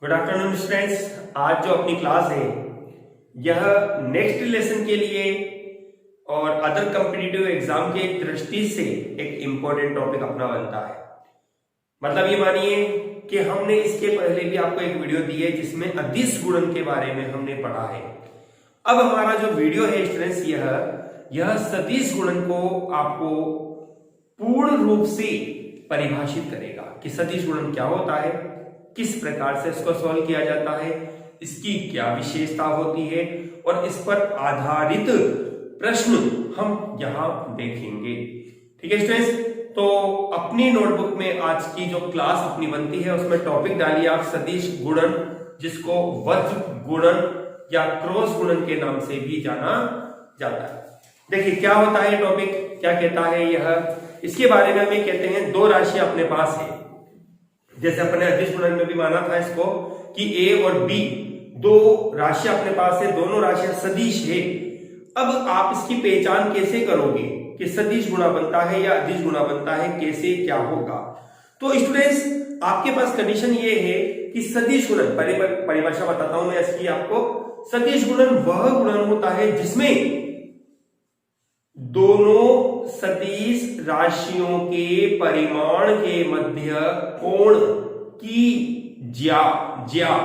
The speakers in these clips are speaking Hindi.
Good afternoon students. आज जो अपनी क्लास है यह नेक्स्ट लेसन के लिए और अदर कॉम्पिटिटिव एग्जाम के दृष्टि से एक इंपॉर्टेंट टॉपिक अपना बनता है। मतलब ये मानिए कि हमने इसके पहले भी आपको एक वीडियो दी है जिसमें अदिश गुणन के बारे में हमने पढ़ा है। अब हमारा जो वीडियो है स्टूडेंट्स यह सदिश गुणन को आपको पूर्ण रूप से परिभाषित करेगा कि सदिश गुणन क्या होता है, किस प्रकार से इसको सॉल्व किया जाता है, इसकी क्या विशेषता होती है और इस पर आधारित प्रश्न हम यहां देखेंगे। ठीक है स्टूडेंट्स, तो अपनी नोटबुक में आज की जो क्लास अपनी बनती है उसमें टॉपिक डालिए आप सदिश गुणन, जिसको वज्र गुणन या क्रॉस गुणन के नाम से भी जाना जाता है। देखिए क्या होता है टॉपिक, क्या कहता है यह, इसके बारे में हमें कहते हैं दो राशियां अपने पास है। जैसे अपने अदिश गुणन में भी माना था इसको कि ए और बी दो राशियां अपने पास है, दोनों राशियां सदिश है। अब आप इसकी पहचान कैसे करोगे कि सदिश गुणा बनता है या अदिश गुणा बनता है, कैसे क्या होगा। तो स्टूडेंट्स आपके पास कंडीशन ये है कि सदिश गुणन, परिभाषा बताता हूं मैं इसकी आपको। सदिश गुणन वह गुणन होता है जिसमें दोनों सदिश राशियों के परिमाण के मध्य कोण की ज्या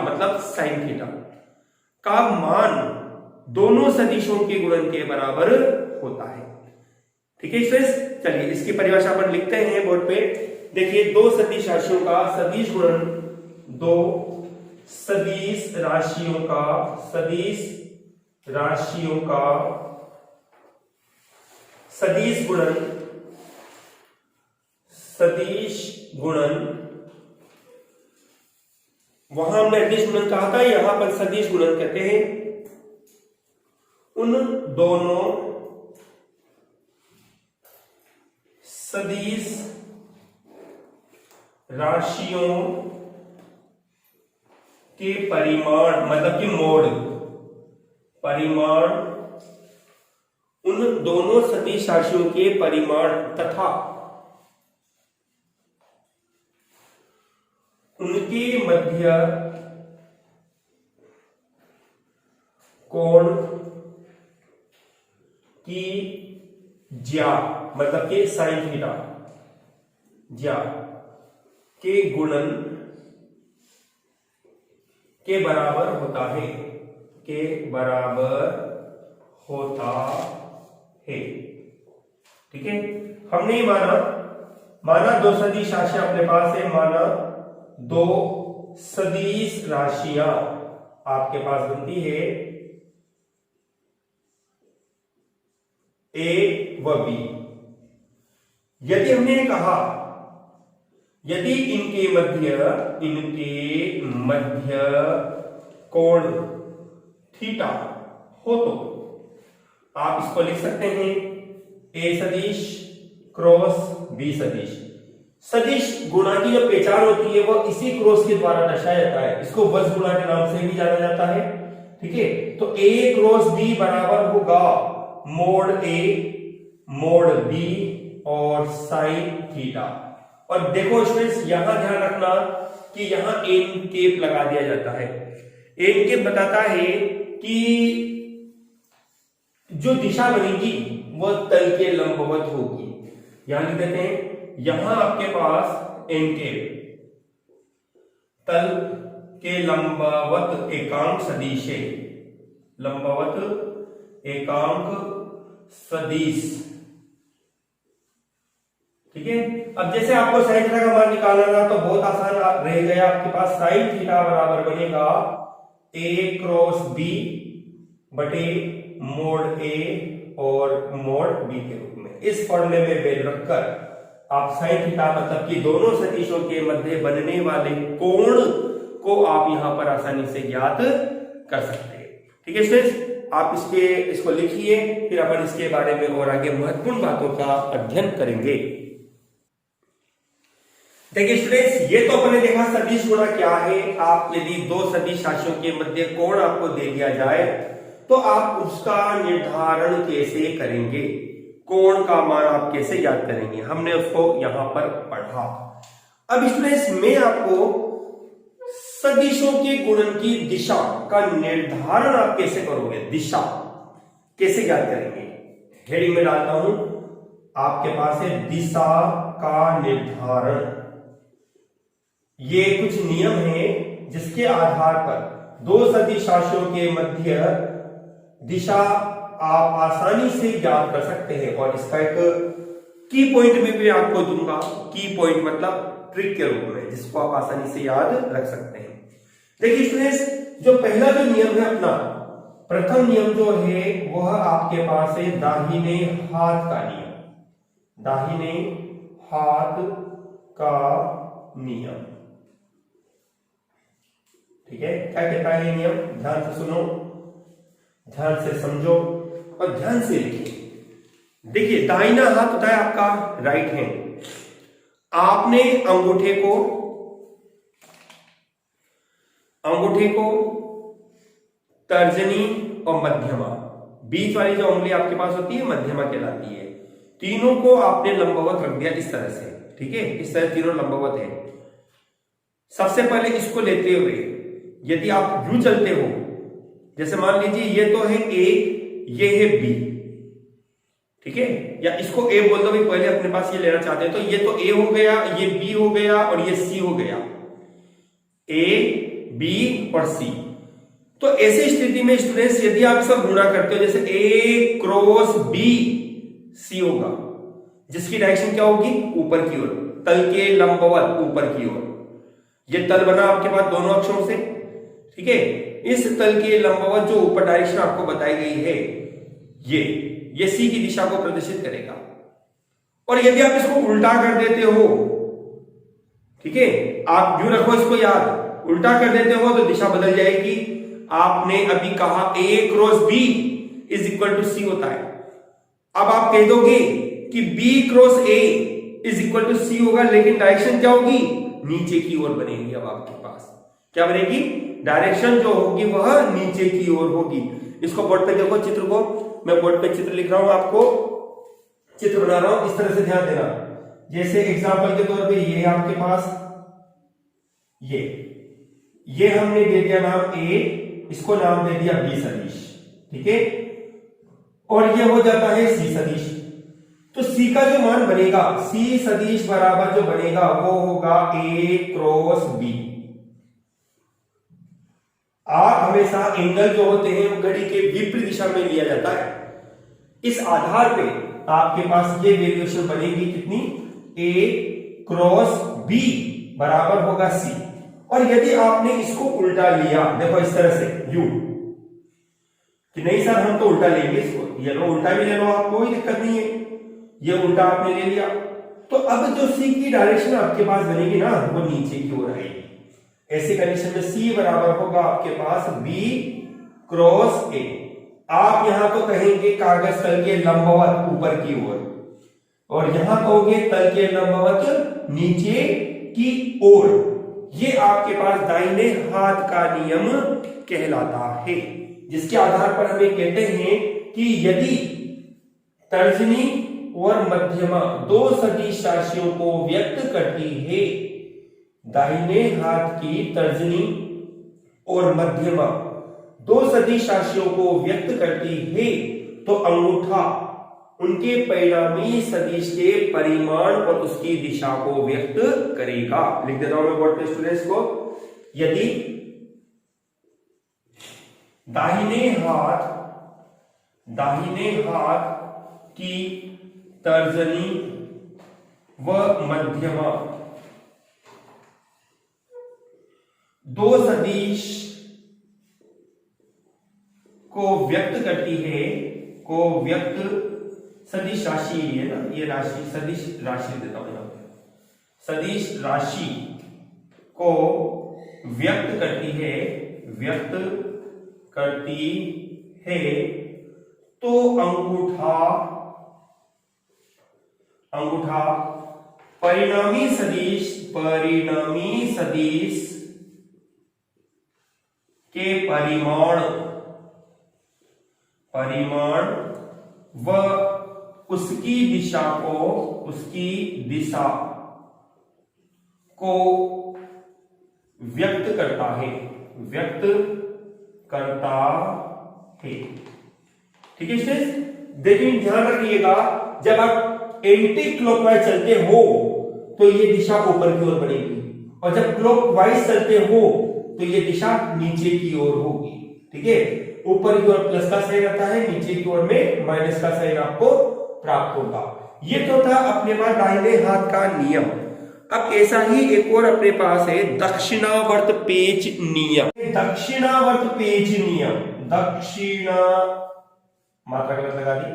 मतलब साइन थीटा का मान दोनों सदिशों के गुणन के बराबर होता है। ठीक है स्टूडेंट्स, चलिए इसकी परिभाषा अपन लिखते हैं बोर्ड पे। देखिए दो सदिश राशियों का सदिश गुणन, दो सदिश राशियों का सदिश गुणन वहां हमने अदिश गुणन कहा था, यहां पर सदिश गुणन कहते हैं उन दोनों सदिश राशियों के परिमाण मतलब कि मोड, परिमाण उन दोनों सदिश राशियों के परिमाण तथा उनके मध्य कोण की ज्या मतलब कि साइन थीटा ज्या के गुणन के बराबर होता है, के बराबर होता है। ठीक है, हमने माना दो सदिश राशियां अपने पास है, माना दो सदिश राशियां आपके पास बनती है ए व बी। यदि हमने कहा यदि इनके मध्य कोण थीटा हो तो आप इसको लिख सकते हैं ए सदिश क्रॉस बी सदिश। सदिश गुणा की जो पहचान होती है वो इसी क्रॉस के द्वारा दर्शाया जाता है, इसको वज्र गुणा के नाम से भी जाना जाता है। ठीक है, तो ए क्रॉस बी बराबर होगा मोड ए मोड बी और साइन थीटा। और देखो स्टूडेंट्स यहां ध्यान रखना कि यहां एन केप लगा दिया जाता है। एन केप बताता है कि जो दिशा बनेगी वह तल के लंबवत होगी। यहां लिख देते हैं, यहां आपके पास एन केप तल के लंबवत एकांक सदिश है, लंबवत एकांक सदिश। ठीक है, अब जैसे आपको साइन थीटा का मान निकालना था तो बहुत आसान रह गया, आपके पास साइन थीटा बराबर बनेगा ए क्रॉस बी बटे मोड ए और मोड बी के रूप में। इस फॉर्मूले में बेल रखकर आप साइन थीटा मतलब कि दोनों सदिशों के मध्य बनने वाले कोण को आप यहां पर आसानी से ज्ञात कर सकते हैं। ठीक है स्टूडेंट्स, आप इसको लिखिए, फिर अपन इसके बारे में और आगे महत्वपूर्ण बातों का अध्ययन करेंगे। देखिए स्टूडेंट्स, ये तो अपने देखा सदिश गुणा क्या है। आप यदि दो सदिश राशियों के मध्य कोण आपको दे दिया जाए तो आप उसका निर्धारण कैसे करेंगे, कोण का मान आप कैसे याद करेंगे, हमने उसको यहां पर पढ़ा। अब स्टूडेंट्स मैं आपको सदिशों के गुणन की दिशा का निर्धारण आप कैसे करोगे, दिशा कैसे ज्ञात करेंगे? हेडिंग में डालता हूं, आपके पास है दिशा का निर्धारण। ये कुछ नियम है जिसके आधार पर दो सदिश राशियों के मध्य दिशा आप आसानी से ज्ञात कर सकते हैं। और इसका एक की पॉइंट में भी आपको दूंगा, की पॉइंट मतलब ट्रिक के रूप में, जिसको आप आसानी से याद रख सकते हैं। देखिए स्टूडेंट्स, जो पहला जो नियम है अपना, प्रथम नियम जो है वह आपके पास है दाहिने हाथ का नियम, दाहिने हाथ का नियम। ठीक है, क्या कहता है ये नियम? ध्यान से सुनो, ध्यान से समझो और ध्यान से लिखिए। देखिए, दाहिना हाथ होता है आपका राइट हैंड। आपने अंगूठे को तर्जनी और मध्यमा, बीच वाली जो उंगली आपके पास होती है मध्यमा कहलाती है, तीनों को आपने लंबवत रख दिया इस तरह से। ठीक है, इस तरह तीनों लंबवत है। सबसे पहले इसको लेते हुए यदि आप यूं चलते हो, जैसे मान लीजिए ये तो है ए, ये है बी, ठीक है, या इसको ए बोल दो भी, पहले अपने पास ये लेना चाहते हैं तो ये तो ए हो गया, ये बी हो गया और ये सी हो गया, ए बी और सी। तो ऐसी स्थिति में स्टूडेंट्स यदि आप सब गुणा करते हो, जैसे ए क्रॉस बी सी होगा, जिसकी डायरेक्शन क्या होगी? ऊपर की ओर, तल के लंबवत ऊपर की ओर। ये तल बना आपके पास दोनों अक्षों से, ठीक है। इस तल के लंबवत जो ऊपर डायरेक्शन आपको बताई गई है, ये सी की दिशा को प्रदर्शित करेगा। और यदि आप इसको उल्टा कर देते हो, ठीक है, आप यूं रखो इसको याद, उल्टा कर देते हो तो दिशा बदल जाएगी। आपने अभी कहा A cross B is equal to C होता है। अब आप कह दोगे कि B cross A is equal to C होगा, लेकिन डायरेक्शन क्या होगी? नीचे की ओर बनेगी। अब आपके पास क्या बनेगी? डायरेक्शन जो होगी वह नीचे की ओर होगी। इसको बोर्ड पे देखो, चित्र को मैं बोर्ड पे चित्र लिख रहा हूं, आपको चित्र बना रहा हूं, इस तरह से ध्यान देना। जैसे एग्जांपल के तौर पे ये आपके पास ये हमने दे दिया नाम ए, इसको नाम दे दिया बी सदिश, ठीक है, और ये हो जाता है सी सदिश। तो सी का जो मान बनेगा, सी सदिश बराबर जो बनेगा वो होगा ए क्रॉस बी। हमेशा एंगल जो होते हैं वो घड़ी के विपरीत दिशा में लिया जाता है। इस आधार पे आपके पास ये वेरिएशन बनेगी कितनी? ए क्रॉस बी बराबर होगा सी। और यदि आपने इसको उल्टा लिया, देखो इस तरह से यू, कि नहीं सर हम तो उल्टा लेंगे इसको, ये लो उल्टा भी ले लो, आप कोई दिक्कत नहीं है, ये उल्टा आपने ले लिया, तो अब जो सी की डायरेक्शन आपके पास बनेगी ना, वो नीचे की ओर आएगी। ऐसी कंडीशन में सी बराबर होगा आपके पास बी क्रॉस ए। आप यहां तो कहेंगे कागज तल के लंबवत ऊपर की ओर, और यहां कहोगे तल के लंबवत नीचे की ओर। ये आपके पास दाहिने हाथ का नियम कहलाता है, जिसके आधार पर हमें कहते हैं कि यदि तर्जनी और मध्यमा दो सदिश राशियों को व्यक्त करती है, दाहिने हाथ की तर्जनी और मध्यमा दो सदिश राशियों को व्यक्त करती है, तो अंगूठा उनके परिणामी सदिश के परिमाण और उसकी दिशा को व्यक्त करेगा। लिख देता हूं मैं बोर्ड पे स्टूडेंट्स को, यदि दाहिने हाथ की तर्जनी व मध्यमा दो सदिश को व्यक्त करती है, सदिश राशि है ना, ये राशि सदिश राशि देता हूं, सदिश राशि को व्यक्त करती है, तो अंगूठा परिणामी सदिश के परिमाण व उसकी दिशा को व्यक्त करता है, व्यक्त करता है। ठीक है स्टूडेंट्स, लेकिन ध्यान रखिएगा जब आप एंटी क्लॉकवाइज चलते हो तो ये दिशा ऊपर की ओर बढ़ेगी, और जब क्लॉकवाइज चलते हो तो ये दिशा नीचे की ओर होगी। ठीक है, ऊपर की ओर प्लस का साइन आता है, नीचे की ओर में माइनस का साइन आपको प्राप्त होगा। ये तो था अपने पास दाहिने हाथ का नियम। अब ऐसा ही एक और अपने पास है दक्षिणावर्त पेच नियम। दक्षिणावर्त पेच नियम, दक्षिणा मात्रा गलत लगा दी।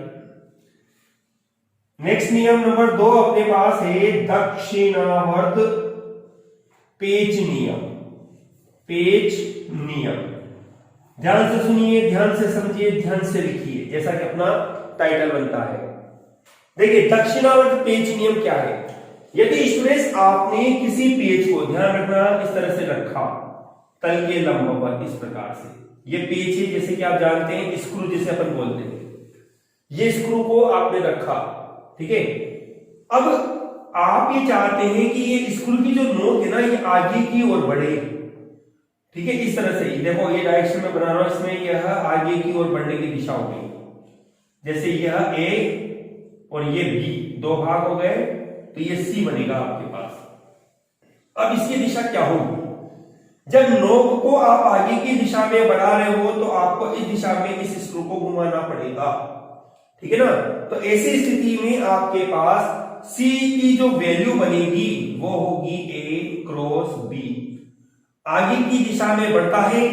नेक्स्ट नियम नंबर 2 अपने पास है दक्षिणावर्त पेच नियम, पेच नियम। ध्यान से सुनिए, ध्यान से समझिए, ध्यान से लिखिए, जैसा कि अपना टाइटल बनता है। देखिए दक्षिणावर्त पेच नियम क्या है। यदि स्टूडेंट्स आपने किसी पेच को, ध्यान रखना, इस तरह से रखा तल के लंबवत, इस प्रकार से, ये पेच है, जैसे कि आप जानते हैं स्क्रू जिसे अपन बोलते हैं, ये स्क्रू को आपने रखा। ठीक है, अब आप ये चाहते हैं कि ये स्क्रू की जो नोक है ना, ये आगे की ओर बढ़े। ठीक है, इस तरह से देखो, ये डायरेक्शन में बना रहा हूं, इसमें यह आगे की ओर बढ़ने की दिशा होगी। जैसे यह ए और ये बी, दो भाग हो गए, तो ये सी बनेगा आपके पास। अब इसकी दिशा क्या होगी? जब नोक को आप आगे की दिशा में बढ़ा रहे हो तो आपको इस दिशा में इस स्क्रू को घुमाना पड़ेगा। ठीक है ना, तो ऐसी स्थिति में आपके पास सी की जो वैल्यू बनेगी वो होगी ए क्रॉस बी। आगे की दिशा में बढ़ता है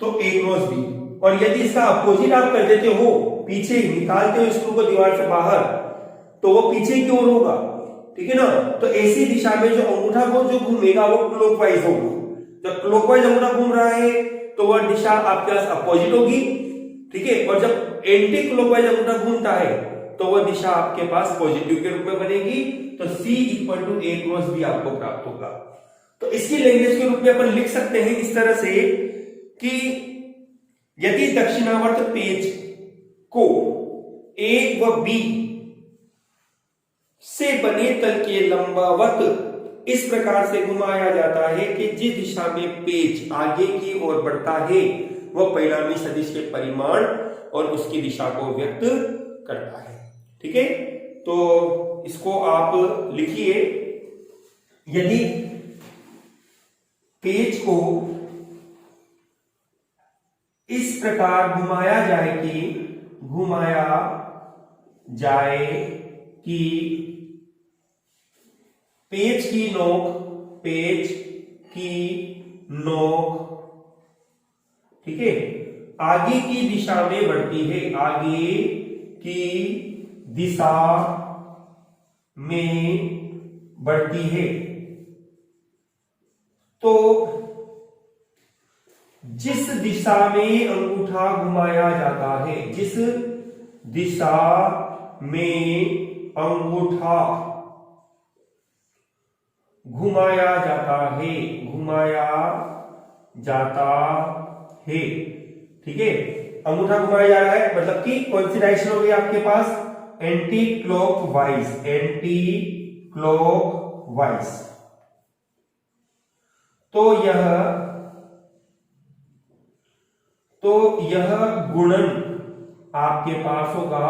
तो ए क्रॉस बी, और यदि इसका अपोजिट आप कर देते हो, पीछे निकालते हो स्क्रू को दीवार से बाहर, तो वो पीछे की ओर होगा। ठीक है ना, तो ऐसी दिशा में जो अंगूठा को जो घूमेगा वो क्लॉकवाइज होगा। जब क्लॉकवाइज अंगूठा घूम रहा है तो वह दिशा आपके पास अपोजिट होगी। ठीक है, और जब एंटी क्लॉकवाइज अंगूठा घूमता है तो वह दिशा आपके पास पॉजिटिव के रूप में बनेगी। तो C equal to A cross B आपको प्राप्त होगा। तो इसकी लैंग्वेज के रूप में अपन लिख सकते हैं इस तरह से कि यदि दक्षिणावर्त पेच को ए व बी से बने तल के लंबवत इस प्रकार से घुमाया जाता है कि जिस दिशा में पेच आगे की ओर बढ़ता है वह परिणामी सदिश के परिमाण और उसकी दिशा को व्यक्त करता है। ठीक है, तो इसको आप लिखिए, यदि पेच को इस प्रकार घुमाया जाए कि पेच की नोक ठीक है आगे की दिशा में बढ़ती है, आगे की दिशा में बढ़ती है, तो जिस दिशा में अंगूठा घुमाया जाता है, जिस दिशा में अंगूठा घुमाया जाता है, ठीक है, अंगूठा घुमाया जा रहा है मतलब कि कौन सी डायरेक्शन हो गई आपके पास, एंटी क्लॉकवाइज, तो यह गुणन आपके पास होगा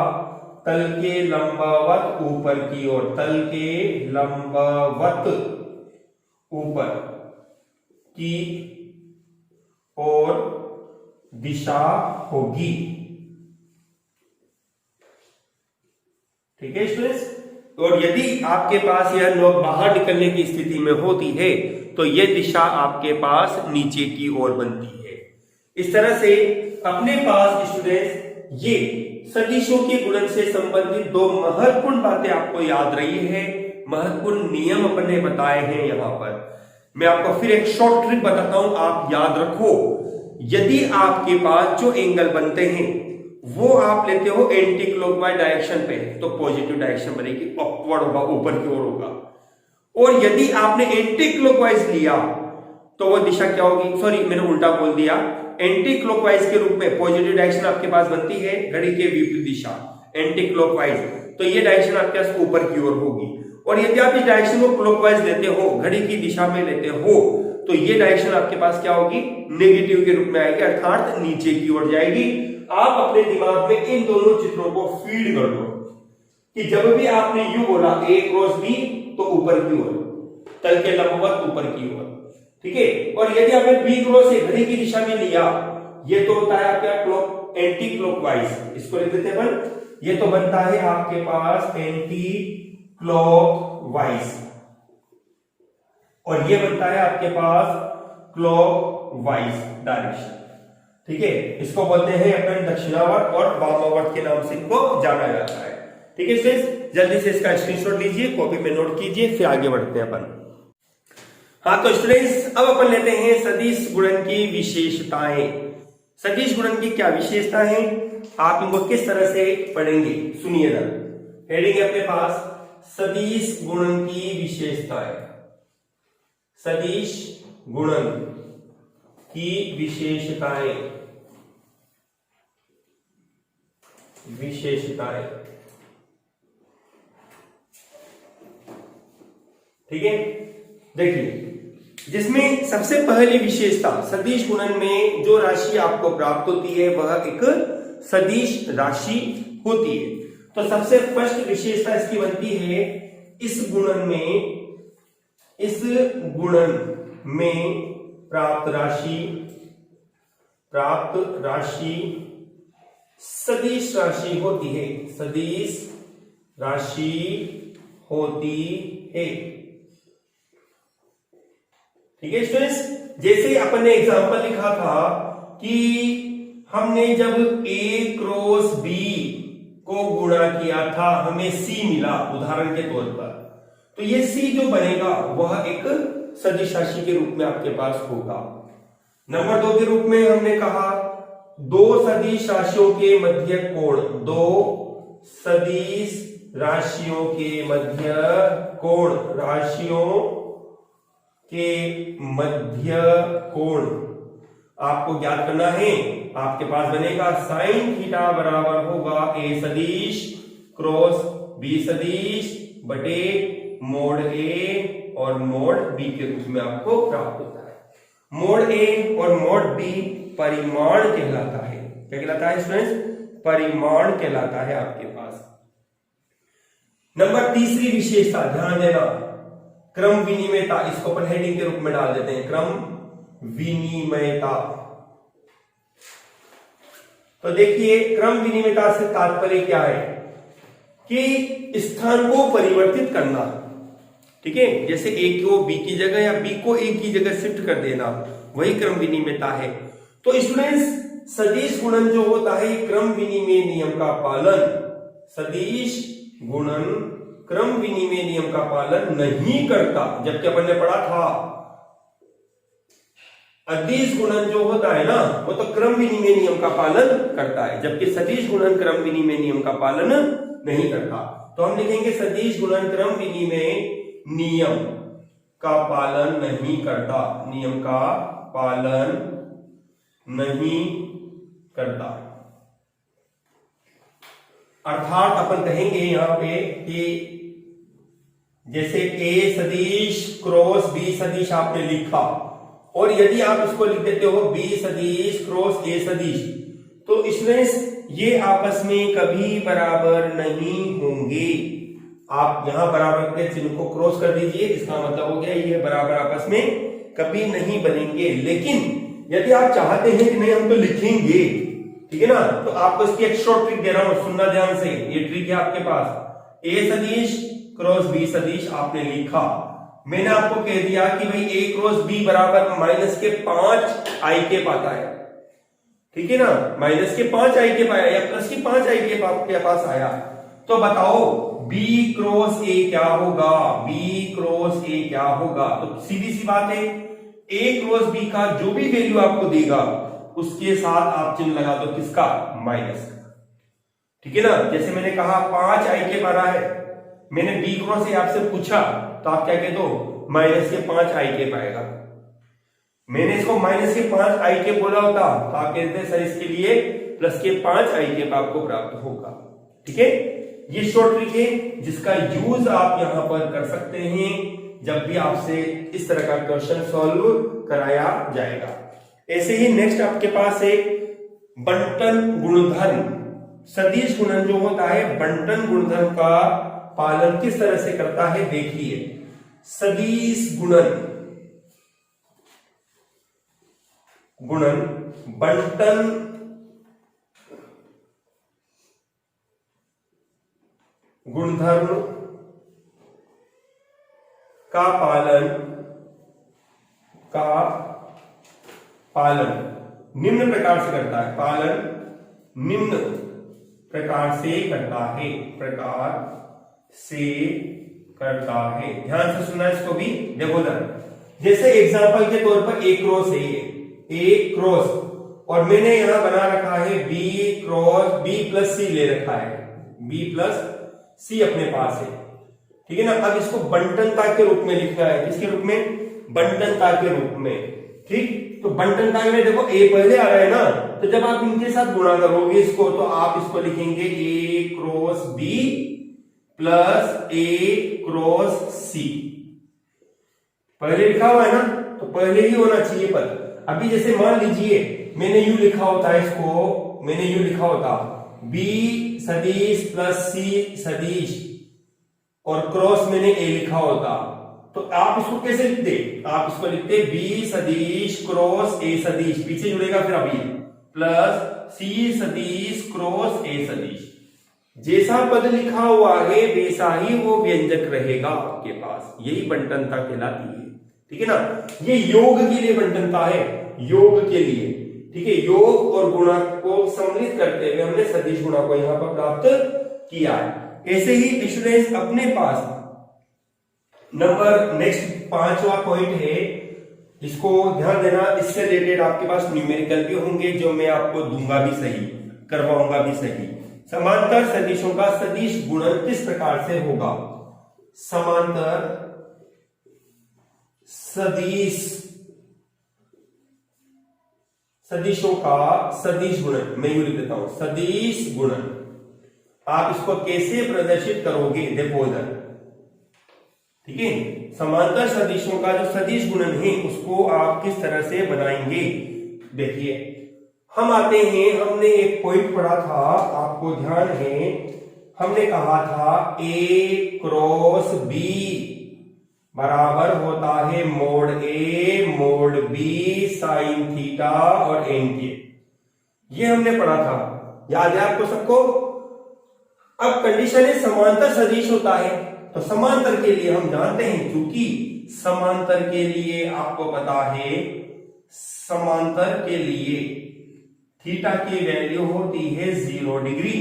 तल के लंबवत ऊपर की ओर, तल के लंबवत ऊपर की ओर दिशा होगी। ठीक है स्टूडेंट्स, और यदि आपके पास यह नोक बाहर निकलने की स्थिति में होती है तो यह दिशा आपके पास नीचे की ओर बनती है। इस तरह से अपने पास स्टूडेंट्स ये सदिशों के गुणन से संबंधित दो महत्वपूर्ण बातें आपको याद रही है, महत्वपूर्ण नियम अपने बताए हैं। यहां पर मैं आपको फिर एक शॉर्ट ट्रिक बताता हूं, आप याद रखो। यदि आपके पास जो एंगल बनते हैं वो आप लेते हो एंटी क्लॉकवाइज डायरेक्शन पे, तो पॉजिटिव डायरेक्शन बनेगी, अपवर्ड होगा, ऊपर की ओर होगा। और यदि आपने एंटी क्लॉकवाइज लिया तो वह दिशा क्या होगी, सॉरी मैंने उल्टा बोल दिया, एंटी क्लॉकवाइज के रूप में पॉजिटिव डायरेक्शन आपके पास बनती है, घड़ी के विपरीत दिशा एंटी क्लॉकवाइज, तो ये डायरेक्शन आपके पास ऊपर की ओर होगी। और यदि आप इस डायरेक्शन को क्लॉकवाइज लेते हो, घड़ी की दिशा में लेते हो, तो ये डायरेक्शन आपके पास क्या होगी, नेगेटिव के रूप में आएगी, अर्थात नीचे की ओर जाएगी। आप अपने दिमाग में इन दोनों चित्रों को फीड कर दो कि जब भी आपने यू बोला ए क्रॉस बी तो ऊपर की ओर, तल के लंबवत ऊपर की ओर, ठीक है। और यदि आपने बी क्रॉस ए घड़ी की दिशा में लिया, ये तो होता है आपका क्लॉक एंटी क्लॉकवाइज, इसको लिख देते हैं अपन, ये तो बनता है आपके पास एंटी क्लॉकवाइज और ये बनता है आपके पास क्लॉकवाइज डायरेक्शन, ठीक है। इसको बोलते हैं अपन दक्षिणावर्त और वामावर्त के नाम से इनको जाना जाता है, ठीक है स्टूडेंट्स। जल्दी से इसका स्क्रीनशॉट लीजिए, कॉपी में नोट कीजिए, फिर आगे बढ़ते हैं अपन। हाँ तो स्टूडेंट्स अब अपन लेते हैं सदिश गुणन की विशेषताएं। सदिश गुणन की क्या विशेषता है, आप इनको किस तरह से पढ़ेंगे सुनिए ना। हेडिंग है अपने पास सदिश गुणन की विशेषताएं, सदिश गुणन की विशेषताएं, विशेषताएं, ठीक है। देखिए जिसमें सबसे पहली विशेषता सदिश गुणन में जो राशि आपको प्राप्त होती है वह एक सदिश राशि होती है। तो सबसे फर्स्ट विशेषता इसकी बनती है इस गुणन में प्राप्त राशि सदिश राशि होती है, सदिश राशि होती है, ठीक है स्टूडेंट्स। जैसे अपन ने एग्जांपल लिखा था कि हमने जब ए क्रॉस बी को गुणा किया था हमें सी मिला उदाहरण के तौर पर, तो ये सी जो बनेगा वह एक सदिश राशि के रूप में आपके पास होगा। नंबर 2 के रूप में हमने कहा दो सदिश राशियों के मध्य कोण, दो सदिश राशियों के मध्य कोण, राशियों के मध्य कोण आपको ज्ञात करना है। आपके पास बनेगा साइन थीटा बराबर होगा ए सदिश क्रॉस बी सदिश बटे मोड ए और मोड बी के रूप में आपको प्राप्त होता है। मोड ए और मोड बी परिमाण कहलाता है। क्या कहलाता है स्टूडेंट्स? परिमाण कहलाता है आपके पास। नंबर तीसरी विशेषता ध्यान देना, क्रम विनिमयता। इसको अपन हेडिंग के रूप में डाल देते हैं, क्रम विनिमयता। तो देखिए क्रम विनिमयता से तात्पर्य क्या है कि स्थान को परिवर्तित करना, ठीक है। जैसे ए को बी की जगह या बी को ए की जगह शिफ्ट कर देना, वही क्रम विनिमयता है। तो स्टूडेंट्स सदिश गुणन जो होता है क्रम विनिमय नियम का पालन, सदिश गुणन क्रम विनिमय नियम का पालन नहीं करता। जबकि अपन ने पढ़ा था अदिश गुणन जो होता है ना वो तो क्रम विनिमय नियम का पालन करता है, जबकि सदिश गुणन क्रम विनिमय नियम का पालन नहीं करता। तो हम लिखेंगे सदिश गुणन क्रम विनिमय नियम का पालन नहीं करता, नियम का पालन नहीं करता। अर्थात अपन कहेंगे यहां पे कि जैसे ए सदिश क्रॉस बी सदिश आपने लिखा और यदि आप इसको लिख देते हो बी सदिश क्रॉस ए सदिश, तो इसमें ये आपस में कभी बराबर नहीं होंगे। आप यहां बराबर के चिन्ह को क्रॉस कर दीजिए, इसका मतलब हो गया ये बराबर आपस में कभी नहीं बनेंगे। लेकिन यदि आप चाहते हैं कि नहीं हम तो लिखेंगे, ठीक है ना, तो आपको इसकी एक शॉर्ट ट्रिक दे रहा हूं, सुनना ध्यान से। ये ट्रिक है आपके पास, ए सदिश क्रॉस बी सदिश आपने लिखा, मैंने आपको कह दिया कि भाई ए क्रॉस बी बराबर -5 आई के पाता है, ठीक है ना, -5 आई के पाया या +5 आई के आपके पास आया। तो बताओ बी क्रॉस ए क्या होगा, बी क्रॉस ए क्या होगा? तो सीधी सी बात है, ए क्रॉस बी का जो भी वैल्यू आपको देगा उसके साथ आप चिन्ह लगा दो, किसका? माइनस का, ठीक है ना। जैसे मैंने कहा 5 आई के पारा है, मैंने बी क्रॉस ए आपसे पूछा तो आप क्या कहते हो? -5 आई के पाएगा। मैंने इसको -5 आई के बोला होता तो आप कहते हैं सर इसके लिए +5 आई के आपको प्राप्त होगा, ठीक है। ये शॉर्ट ट्रिक है जिसका यूज आप यहां पर कर सकते हैं। जब भी आपसे इस तरह का क्वेश्चन सॉल्व कराया जाएगा। ऐसे ही नेक्स्ट आपके पास एक बंटन गुणधर्म, सदिश गुणन जो होता है बंटन गुणधर्म का पालन किस तरह से करता है देखिए। सदिश गुणन बंटन गुणधर्म का पालन निम्न प्रकार से करता है, निम्न प्रकार से करता है। ध्यान से सुना इसको भी, देखो ना, जैसे एग्जांपल के तौर पर ए क्रॉस है, ए क्रॉस, और मैंने यहां बना रखा है बी क्रॉस बी प्लस सी ले रखा है, बी प्लस सी अपने पास है, ठीक है ना। अब इसको बंटनता के रूप में लिखना है, किसके रूप में? बंटनता के रूप में, ठीक। तो बंटनता में देखो ए पहले आ रहा है ना, तो जब आप इनके साथ गुणा करोगे इसको, तो आप इसको लिखेंगे ए क्रॉस बी प्लस ए क्रॉस सी। पहले लिखा हुआ है ना, तो पहले ही होना चाहिए पद। अभी जैसे मान लीजिए मैंने यू लिखा होता है इसको, मैंने यू लिखा होता बी सदिश प्लस सी सदिश और क्रॉस मैंने ए लिखा होता, तो आप इसको कैसे लिखते? आप इसको लिखते बी सदिश क्रॉस ए सदिश, पीछे जुड़ेगा फिर अभी प्लस सी सदिश क्रॉस ए सदिश। जैसा पद लिखा हुआ है वैसा ही वो व्यंजक रहेगा आपके पास, यही बंटनता कहलाती है, ठीक है ना। ये योग के लिए बंटनता है, योग के लिए, ठीक है। योग और गुणा को सम्मिलित करते हुए हमने सदिश गुणा को यहां पर प्राप्त किया है। ऐसे ही स्टूडेंट्स अपने पास नंबर नेक्स्ट 5वां पॉइंट है, इसको ध्यान देना, इससे रिलेटेड आपके पास न्यूमेरिकल भी होंगे जो मैं आपको दूंगा भी सही, करवाऊंगा भी सही। समांतर सदिशों का सदिश गुणन किस प्रकार से होगा? समांतर सदिशों का सदिश गुणन, मैं यूं लिख देता हूं सदिश गुणन। आप इसको कैसे प्रदर्शित करोगे? देखो इधर, ठीक है। समांतर सदिशों का जो सदिश गुणन है उसको आप किस तरह से बनाएंगे? देखिए, हम आते हैं, हमने एक पॉइंट पढ़ा था, आपको ध्यान है, हमने कहा था ए क्रॉस बी बराबर होता है मोड ए मोड बी साइन थीटा और एन के, ये हमने पढ़ा था, याद है आपको सबको? अब कंडीशन है समांतर सदिश होता है, तो समांतर के लिए हम जानते हैं, क्योंकि समांतर के लिए आपको पता है, समांतर के लिए थीटा की वैल्यू होती है 0 डिग्री,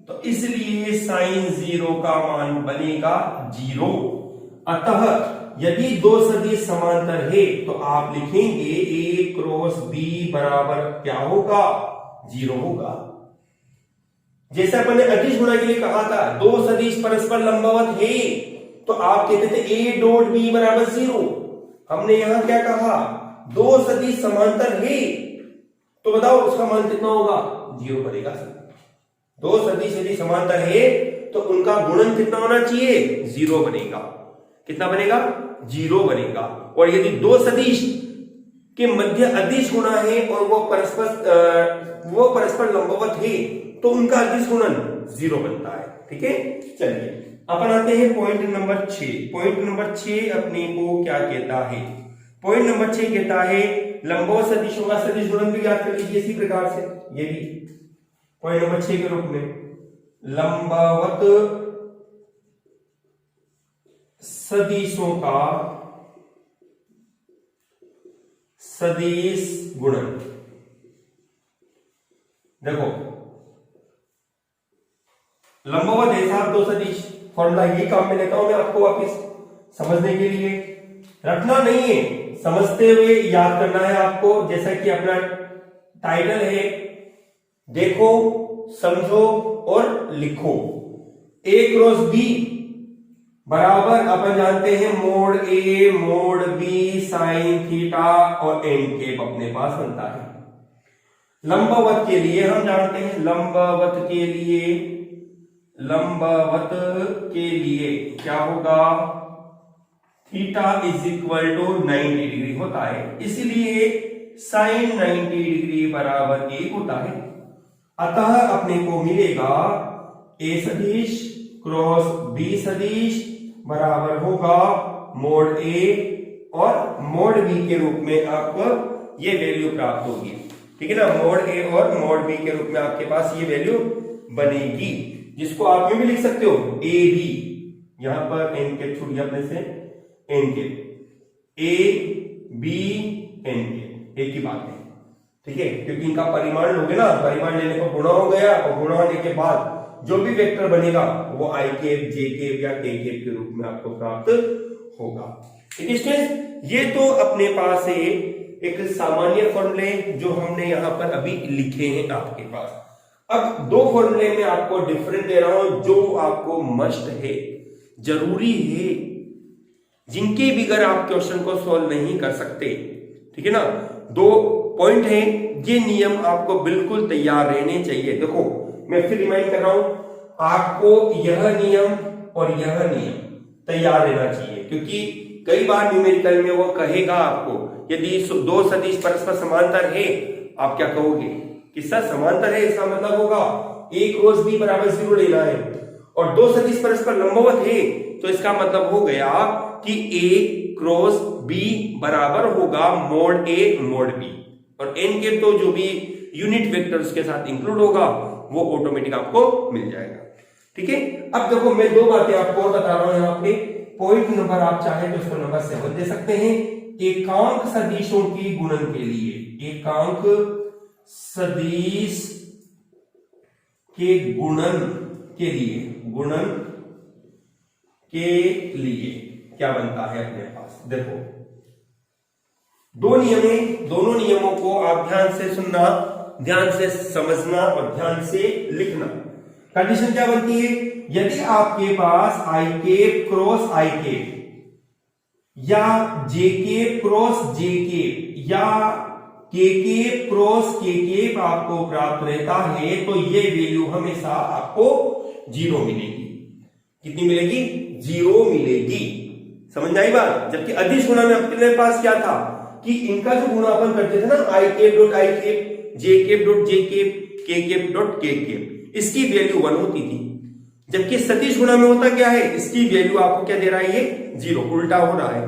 तो इसलिए साइन 0 का मान बनेगा 0। अतः यदि दो सदिश समांतर है तो आप लिखेंगे ए क्रॉस बी बराबर क्या होगा? 0 होगा। जैसे अपन ने अदिश गुणा के लिए कहा था, दो सदिश परस्पर लंबवत है, तो आप कहते थे ए डॉट बी बराबर 0। हमने यहां क्या कहा? दो सदिश समांतर है, तो बताओ उसका मान कितना होगा? 0 बनेगा। दो सदिश यदि समांतर है तो उनका गुणन कितना होना चाहिए? 0 बनेगा। कितना बनेगा? 0 बनेगा। और यदि दो सदिश के मध्य अदिश गुणा है और वो परस्पर लंबवत है, तो उनका अदिश गुणन 0 बनता है, ठीक है। चलिए अपन आते हैं पॉइंट नंबर 6। पॉइंट नंबर 6 अपने को क्या कहता है? पॉइंट नंबर 6 कहता है लंबवत सदिशों का सदिश गुणन भी याद कर लीजिए इसी प्रकार से, ये भी पॉइंट नंबर 6 के रूप में लंबवत सदिशों का सदिश गुणन। देखो लंबवत है साहब दो सदिश, फॉर्मूला ये काम में लेता हूं मैं आपको वापिस समझने के लिए, रखना नहीं है, समझते हुए याद करना है आपको। जैसा कि अपना टाइटल है, देखो समझो और लिखो। ए क्रॉस बी बराबर अपन जानते हैं मोड ए मोड बी साइन थीटा और एन के अपने पास बनता है। लंबवत के लिए हम जानते हैं, लंबवत के लिए क्या होगा? Theta is equal to 90 degree होता है, इसलिए साइन 90 डिग्री बराबर 1 होता है। अतः अपने को मिलेगा ए सदिश क्रॉस बी सदिश बराबर होगा मोड ए और मोड बी के रूप में आपको ये वैल्यू प्राप्त होगी। ठीक है ना, मोड ए और मोड बी के रूप में आपके पास ये वैल्यू बनेगी, जिसको आप यूं भी लिख सकते हो ए बी, यहां पर एन के छूट गया अपने से, एन के ए बी एन के एक ही बात है। ठीक है, क्योंकि इनका परिमाण लोगे ना, परिमाण लेने पर गुणा हो गया और गुणा होने के बाद जो भी वेक्टर बनेगा वो आई केप जे केप या के केप के रूप में आपको प्राप्त होगा। ठीक है स्टूडेंट्स, ये तो अपने पास है एक सामान्य फॉर्मूले जो हमने यहां पर अभी लिखे हैं आपके पास। अब दो फॉर्मूले में आपको डिफरेंट दे रहा हूं जो आपको मस्ट है, जरूरी है, जिनके बगैर आप क्वेश्चन को सॉल्व नहीं कर सकते। ठीक है ना, दो पॉइंट है, ये नियम आपको बिल्कुल तैयार रहने चाहिए। देखो मैं फिर रिमाइंड कर रहा हूं, आपको यह नियम और यह नियम तैयार रहना चाहिए, क्योंकि कई बार न्यूमेरिकल में वो कहेगा आपको यदि दो सदिश परस्पर समांतर है, आप क्या कहोगे कि सर समांतर है, इसका मतलब होगा a क्रॉस b बराबर 0 लेना है, और दो सदिश परस्पर लंबवत है तो इसका मतलब हो गया कि a क्रॉस b बराबर होगा मोड a मोड b, और n के तो जो भी यूनिट वेक्टर उसके साथ इंक्लूड होगा वो ऑटोमेटिक आपको मिल जाएगा। ठीक है, अब देखो मैं दो बातें आपको और बता रहा हूं यहाँ पे। पॉइंट नंबर आप चाहे तो इसको नंबर 7 दे सकते हैं। एकांक सदिशों की गुणन के लिए, एकांक सदिश के गुणन के लिए, गुणन के लिए क्या बनता है अपने पास, देखो दो नियम है, दोनों नियमों को आप ध्यान से सुनना, ध्यान से समझना और ध्यान से लिखना। कंडीशन क्या बनती है, यदि आपके पास I cap cross I cap या J cap cross J cap या K cap cross K cap आपको प्राप्त रहता है तो ये वैल्यू हमेशा आपको 0 मिलेगी। कितनी मिलेगी, 0 मिलेगी। समझ आई बात। जबकि अदिश गुणा में अपने पास क्या था कि इनका जो गुणा अपन करते थे ना, I cap dot I cap, J cap dot J cap, K cap dot K cap, इसकी वैल्यू 1 होती थी। जबकि सदिश गुणा में होता क्या है, इसकी वैल्यू आपको क्या दे रहा है, ये 0, उल्टा हो रहा है।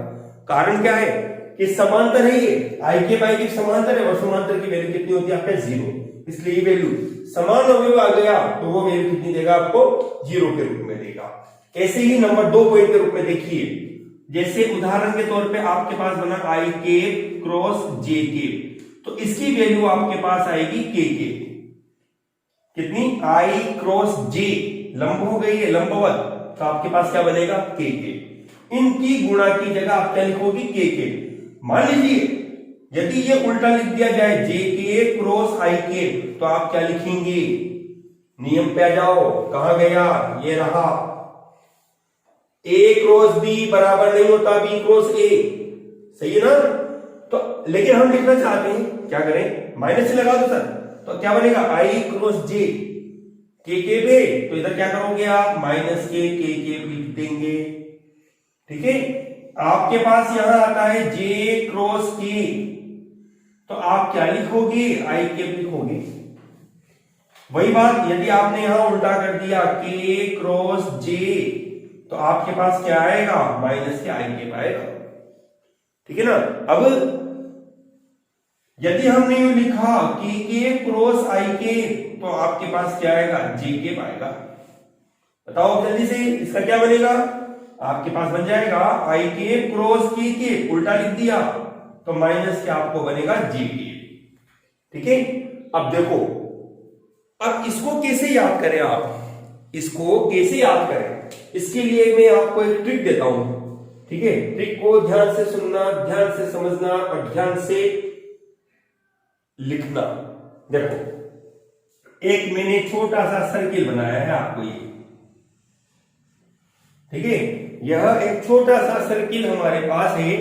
कारण क्या है कि समांतर है, ये आई केप आई केप समांतर है, और समांतर की वैल्यू कितनी होती है आपका 0, इसलिए ये वैल्यू समान अवयव आ गया तो वो वैल्यू कितनी देगा आपको, 0 के रूप में देगा। ऐसे ही नंबर 2 पॉइंट के रूप में देखिए, जैसे उदाहरण के तौर पे आपके पास बना आई केप क्रॉस जे केप, तो इसकी वैल्यू आपके पास आएगी के केप। कितनी, आई क्रॉस जे, लंब हो गई है लंबवत, तो आपके पास क्या बनेगा, के केप। इनकी गुणा की जगह आप क्या लिखोगी, के केप। मान लीजिए यदि ये उल्टा लिख दिया जाए, जे के क्रॉस आई केप, तो आप क्या लिखेंगे, नियम पे आ जाओ, कहां गया, ये रहा, ए क्रॉस बी बराबर नहीं होता बी क्रॉस ए, सही है ना। तो लेकिन हम लिखना चाहते हैं, क्या करें, माइनस से लगा दो सर, तो क्या बनेगा, आई क्रॉस जे, के पे, तो इधर क्या करोगे आप, माइनस के लिख देंगे। ठीक है, आपके पास यहां आता है जे क्रॉस के, तो आप क्या लिखोगे, आई केप लिखोगे। वही बात यदि आपने यहां उल्टा कर दिया, के क्रॉस जे, तो आपके पास क्या आएगा, माइनस के आई केप आएगा। ठीक है ना। अब यदि हमने यूं लिखा कि के क्रॉस आई के, तो आपके पास क्या आएगा, जे केप आएगा। बताओ जल्दी से, इसका क्या बनेगा, आपके पास बन जाएगा आई के क्रॉस के, उल्टा लिख दिया तो माइनस के आपको बनेगा जे के। ठीक है, अब देखो, अब इसको कैसे याद करें आप, इसको कैसे याद करें, इसके लिए मैं आपको एक ट्रिक देता हूं। ठीक है, ट्रिक को ध्यान से सुनना, ध्यान से समझना और ध्यान से लिखना। देखो, एक मैंने छोटा सा सर्किल बनाया है आपको ये, ठीक है, यह एक छोटा सा सर्किल हमारे पास है।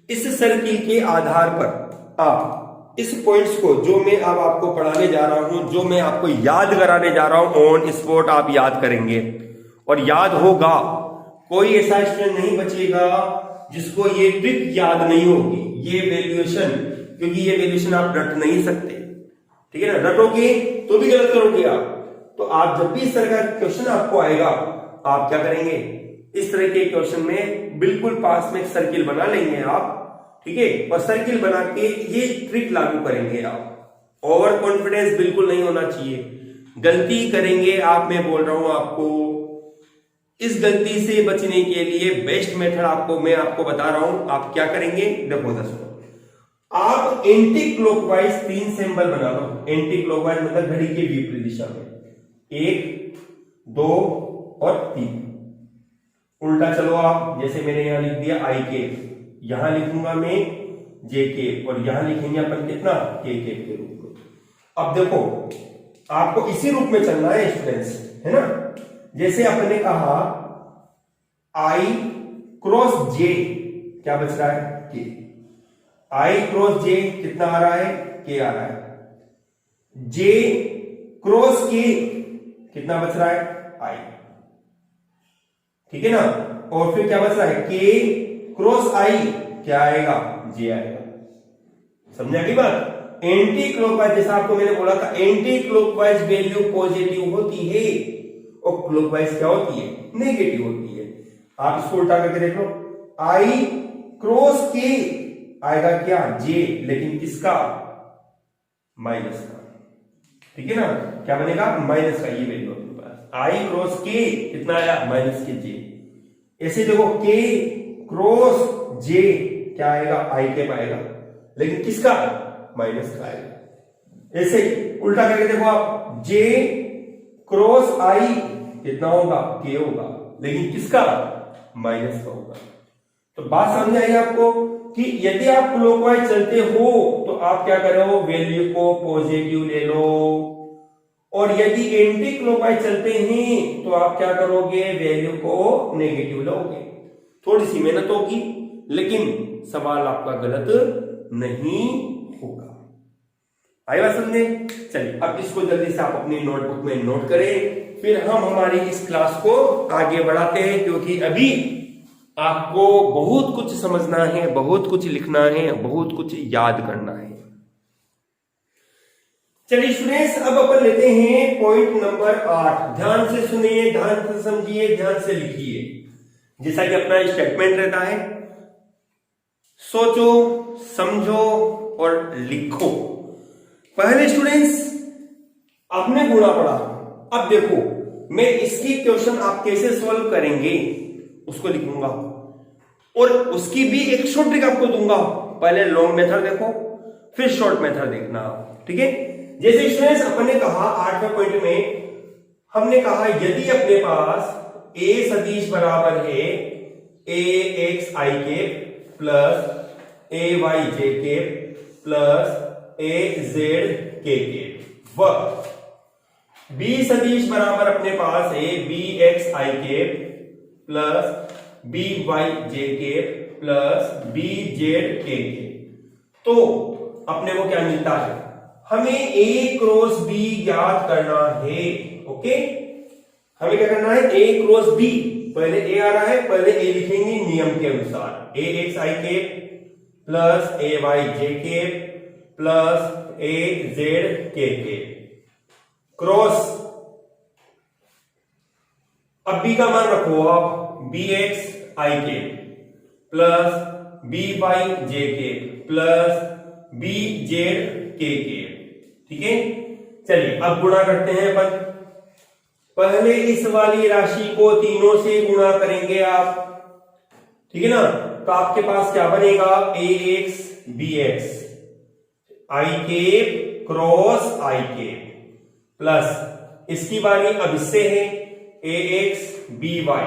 इस सर्किल के आधार पर आप इस पॉइंट्स को, जो मैं अब आपको पढ़ाने जा रहा हूं, जो मैं आपको याद कराने जा रहा हूं, ऑन स्पॉट आप याद करेंगे और याद होगा। कोई ऐसा स्टूडेंट नहीं बचेगा जिसको ये ट्रिक याद नहीं होगी, ये वैल्यूएशन, क्योंकि ये वैल्यूएशन आप रट नहीं सकते, ठीक है ना। रटोगे तो भी गलत करोगे आप। तो आप जब भी इस तरह का क्वेश्चन आपको आएगा, आप क्या करेंगे, इस तरह के क्वेश्चन में बिल्कुल पास में एक सर्किल बना लेंगे आप, ठीक है, और सर्किल बना के ये ट्रिक लागू करेंगे आप। ओवर कॉन्फिडेंस बिल्कुल नहीं होना चाहिए, गलती करेंगे आप, मैं बोल रहा हूं आपको। इस गलती से बचने के लिए बेस्ट मेथड मैं आपको बता रहा हूं। आप क्या करेंगे, देखो दोस्तों, आप एंटी क्लॉकवाइज 3 सिंबल बना लो। एंटी क्लॉकवाइज मतलब घड़ी के विपरीत दिशा में, 1, 2 और 3। उल्टा चलो आप, जैसे मैंने यहां लिख दिया आई के, यहां लिखूंगा मैं जे के, और यहां लिखेंगे अपन कितना, के रूप में। अब देखो, आपको इसी रूप में चलना है स्टूडेंट्स, है ना। जैसे अपन ने कहा आई क्रॉस जे, क्या बच रहा है, के। आई क्रॉस जे कितना आ रहा है, के आ रहा है। जे क्रॉस के कितना बच रहा है, आई, ठीक है ना। और फिर क्या बच रहा है, के क्रॉस आई क्या आएगा, जे आएगा। समझा की बात। एंटी क्लॉकवाइज, जैसा आपको मैंने बोला था, एंटी क्लॉकवाइज वैल्यू पॉजिटिव होती है और क्लॉकवाइज क्या होती है, नेगेटिव होती है। आप इसको उल्टा करके देख लो, आई क्रॉस के आएगा क्या, जे, लेकिन किसका, माइनस का, ठीक है ना। क्या बनेगा, माइनस का, ये वैल्यू अपने पास। आई क्रॉस के कितना आया, माइनस के जे। ऐसे देखो, के क्रॉस जे क्या आएगा, आई के पाएगा, लेकिन किसका, माइनस का आएगा। ऐसे उल्टा करके देखो आप, जे क्रॉस आई कितना होगा, के होगा, लेकिन किसका, माइनस का होगा। तो बात समझ आई आपको कि यदि आप क्लॉकवाइज चलते हो तो आप क्या करो, वैल्यू को पॉजिटिव ले लो, और यदि एंटी क्लॉकवाइज चलते हैं तो आप क्या करोगे, वैल्यू को नेगेटिव लोगे। थोड़ी सी मेहनत होगी, लेकिन सवाल आपका गलत नहीं होगा। आई बात समझे। चलिए अब इसको जल्दी से आप अपनी नोटबुक में नोट करें, फिर हम हमारी इस क्लास को आगे बढ़ाते हैं, क्योंकि अभी आपको बहुत कुछ समझना है, बहुत कुछ लिखना है, बहुत कुछ याद करना है। चलिए स्टूडेंट्स, अब अपन लेते हैं पॉइंट नंबर 8। ध्यान से सुनिए, ध्यान से समझिए, ध्यान से लिखिए। जैसा कि अपना स्टेटमेंट रहता है, सोचो, समझो और लिखो। पहले स्टूडेंट्स आपने गुणा पढ़ा, अब देखो मैं इसकी क्वेश्चन आप कैसे सॉल्व करेंगे उसको लिखूंगा, और उसकी भी एक शॉर्ट ट्रिक आपको दूंगा। पहले लॉन्ग मेथड देखो, फिर शॉर्ट मेथड देखना, ठीक है। जैसे स्टूडेंट्स अपन ने कहा 8वें पॉइंट में, हमने कहा यदि अपने पास ए सदिश बराबर है ए x I K plus A Y जे के प्लस ए जेड के व बी सदिश बराबर अपने पास है बी एक्स आई के प्लस बी वाई जे के प्लस बी जेड के। तो अपने को क्या मिलता है, हमें ए क्रॉस बी ज्ञात करना है। ओके, हमें क्या करना है, ए क्रॉस बी। पहले ए आ रहा है, पहले ए लिखेंगे नियम के अनुसार, ए x I K plus A Y जे के प्लस ए जेड के क्रॉस। अब बी का मान रखो आप, बी एक्स आई के प्लस बी वाई जे के प्लस बी जेड के, ठीक है। चलिए अब गुणा करते हैं अपन। पहले इस वाली राशि को तीनों से गुणा करेंगे आप, ठीक है ना। तो आपके पास क्या बनेगा, ए X B x I K cross I K plus इसकी बारी अब इससे है ए एक्स बी वाई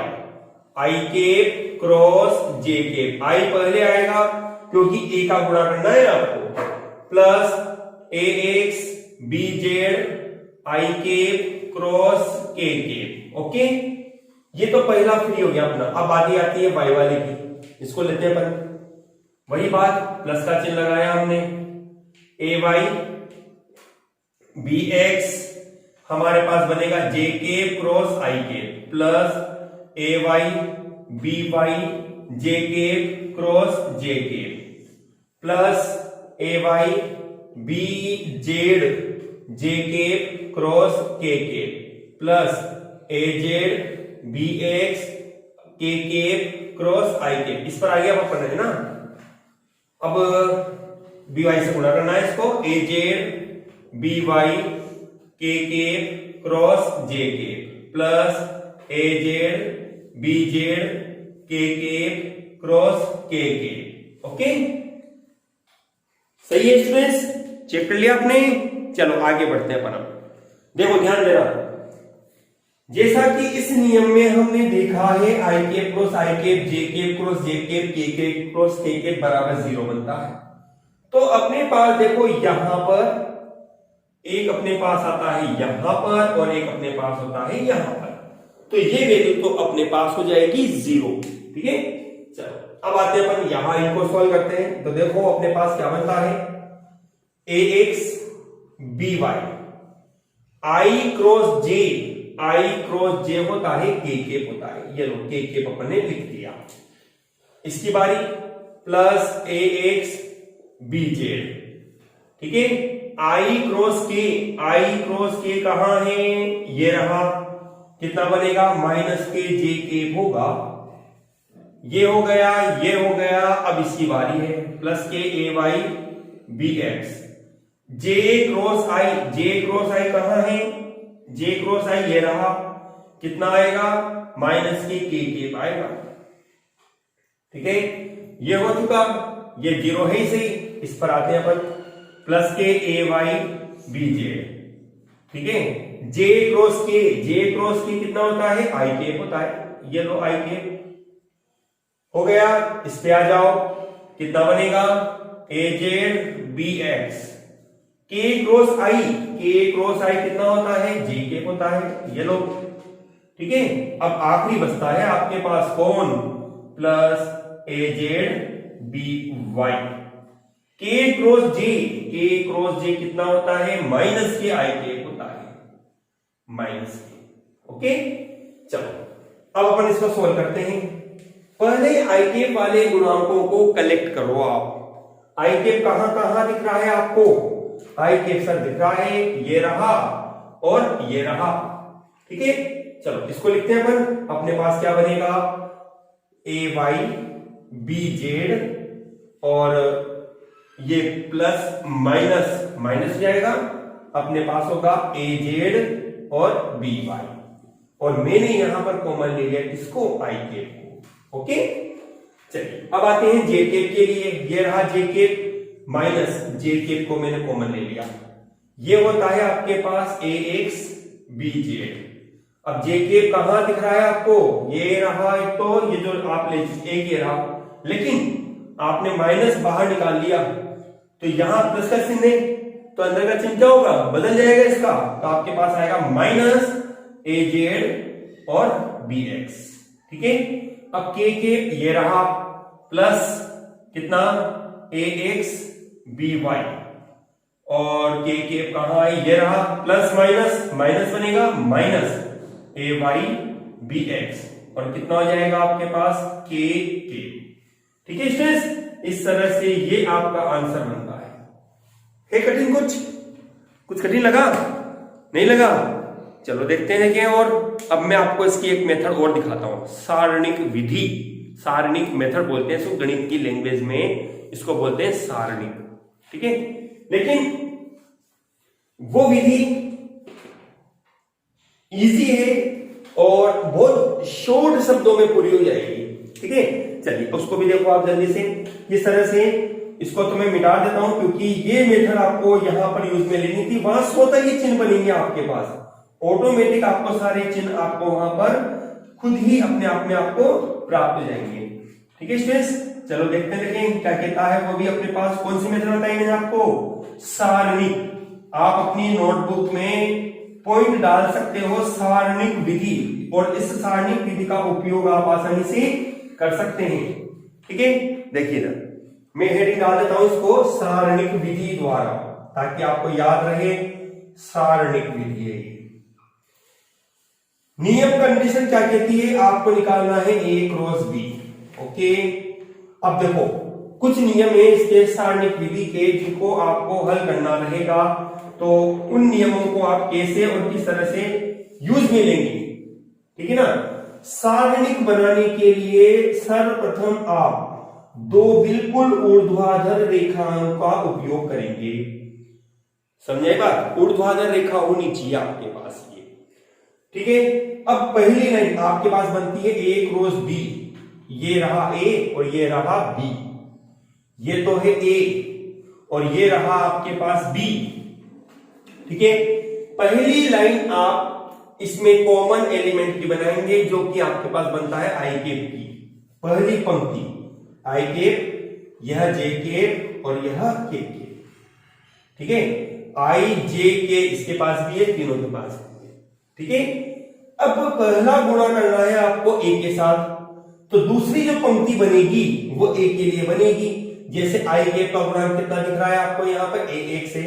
आई के क्रॉस जे के। आई पहले आएगा क्योंकि ए का गुणा करना है आपको, plus A X B Z I K cross के। ओके, ये तो पहला फ्री हो गया अपना। अब बात आती है वाई वाले की, इसको लेते हैं अपन। वही बात, प्लस का चिन्ह लगाया हमने, ए वाई बी एक्स हमारे पास बनेगा जे के cross I K plus A Y B Y J cap cross J cap plus A Y B Z J cap cross K cap plus A Z B X K cap cross I cap. इस पर आगे आप पढ़ रहे हैं ना। अब बी वाई से गुणा करना है इसको, A Z B Y K cap cross J cap plus A Z B Z K cap cross K cap. Okay, सही है स्टूडेंट्स, चेक कर लिया आपने। चलो आगे बढ़ते हैं अपन। देखो ध्यान देना, जैसा कि इस नियम में हमने देखा है I cap cross I cap J cap cross J cap K cap cross K cap बराबर 0 बनता है। तो अपने पास देखो यहां पर एक अपने पास आता है यहां पर और एक अपने पास होता है यहां पर, तो ये वैल्यू तो अपने पास हो जाएगी 0। ठीक है, चलो अब आते हैं अपन यहां इनको सॉल्व करते हैं। तो देखो अपने पास क्या बनता है, ए एक्स बी वाई आई क्रॉस जे होता है के केप होता है, ये लो के केप अपन ने लिख दिया। इसकी बारी plus A X B Z, ठीक है, आई क्रॉस के कहां है, ये रहा, कितना बनेगा माइनस के जे केप होगा, ये हो गया ये हो गया। अब इसकी बारी है प्लस के ए वाई बी एक्स जे क्रॉस आई कहां है, जे क्रॉस आई ये रहा, कितना आएगा माइनस के केप आएगा। ठीक है, ये हो चुका, ये 0 है ही सही। इस पर आते हैं अपन प्लस के ए वाई बी जेड, ठीक है, जे क्रॉस के कितना होता है आई केप होता है, ये लो आई केप हो गया। इस पे आ जाओ, कितना बनेगा ए जेड बी एक्स के क्रॉस आई कितना होता है जे केप होता है, ये लो। ठीक है, अब आखिरी बचता है आपके पास कौन, plus A Z B Y के क्रॉस जे कितना होता है माइनस के आई केप होता है, माइनस के। ओके, चलो अब अपन इसको सोल्व करते हैं। पहले आई केप वाले गुणांकों को कलेक्ट करो आप। आई केप कहां कहां दिख रहा है आपको, आई केप सर दिख रहा है, ये रहा और ये रहा। ठीक है, चलो इसको लिखते हैं अपन। अपने पास क्या बनेगा, ए वाई बी जेड और ये प्लस माइनस जाएगा, अपने पास होगा ए जेड और बी वाई, और मैंने यहां पर कॉमन ले लिया किसको, आई केप को। ओके, चलिए अब आते हैं जे केप के लिए। ये रहा J cap minus J cap को मैंने कॉमन ले लिया, ये होता है आपके पास ए एक्स बी जेड। अब जे केप कहां दिख रहा है आपको, ये रहा, एक तो ये जो आप ले एक ये रहा, लेकिन आपने माइनस बाहर निकाल लिया तो यहां प्लस का चिन्ह है, तो अंदर का चिन्ह क्या होगा, बदल जाएगा इसका, तो आपके पास आएगा माइनस ए जेड और बी एक्स। ठीक है, अब के ये रहा प्लस कितना ए एक्स बी वाई और के कहां है, ये रहा, प्लस माइनस बनेगा माइनस ए वाई बी एक्स और कितना हो जाएगा आपके पास के। ठीक है स्टूडेंट्स, इस तरह से ये आपका आंसर बनता है कठिन, कुछ कठिन लगा, नहीं लगा? चलो देखते हैं क्या। और अब मैं आपको इसकी एक मेथड और दिखाता हूं, सारणिक विधि, सारणिक मेथड बोलते हैं इसको, गणित की लैंग्वेज में इसको बोलते हैं सारणिक। ठीक है, लेकिन वो विधि इजी है और बहुत शॉर्ट शब्दों में पूरी हो जाएगी। ठीक है, चलिए उसको भी देखो आप जल्दी से। किस तरह से, इसको तो मैं मिटा देता हूं क्योंकि ये मेथड आपको यहां पर यूज में लेनी थी, वहां स्वतः ही चिन्ह बनेंगे आपके पास, ऑटोमेटिक आपको सारे चिन्ह आपको वहां पर खुद ही अपने आप में आपको प्राप्त हो जाएंगे। ठीक है स्टूडेंट्स, चलो देखते हैं क्या कहता है वो भी अपने पास। कौन सी मेथड बताई मैंने आपको, सारणिक। आप अपनी नोटबुक में पॉइंट डाल सकते हो सारणिक विधि, और इस सारणिक विधि का उपयोग आप आसानी से कर सकते हैं। ठीक है, देखिए ना, मैं हेडिंग डाल देता हूं इसको सारणिक विधि द्वारा, ताकि आपको याद रहे सारणिक विधि है। नियम कंडीशन क्या कहती है, आपको निकालना है ए क्रॉस बी। ओके, अब देखो कुछ नियम है इसके सारणिक विधि के जिनको आपको हल करना रहेगा, तो उन नियमों को आप कैसे और किस तरह से यूज में लेंगे, ठीक है ना। सारणिक बनाने के लिए सर्वप्रथम आप दो बिल्कुल ऊर्ध्वाधर रेखाओं का उपयोग करेंगे। समझे बात, ऊर्ध्वाधर रेखा होनी चाहिए आपके पास ये, ठीक है। अब पहली लाइन आपके पास बनती है ए क्रॉस बी, ये रहा ए और ये रहा बी, ये तो है ए और ये रहा आपके पास बी, ठीक है। पहली लाइन आप इसमें कॉमन एलिमेंट की बनाएंगे जो कि आपके पास बनता है आई केप की पहली पंक्ति, आई केप, यह जे केप और यह के केप, ठीक है। आई जे के इसके पास भी है, तीनों के पास भी है, ठीक है। अब पहला गुणा करना है आपको ए के साथ, तो दूसरी जो पंक्ति बनेगी वो ए के लिए बनेगी। जैसे आई केप का गुणांक कितना दिख रहा है आपको यहाँ पर, ए एक्स है,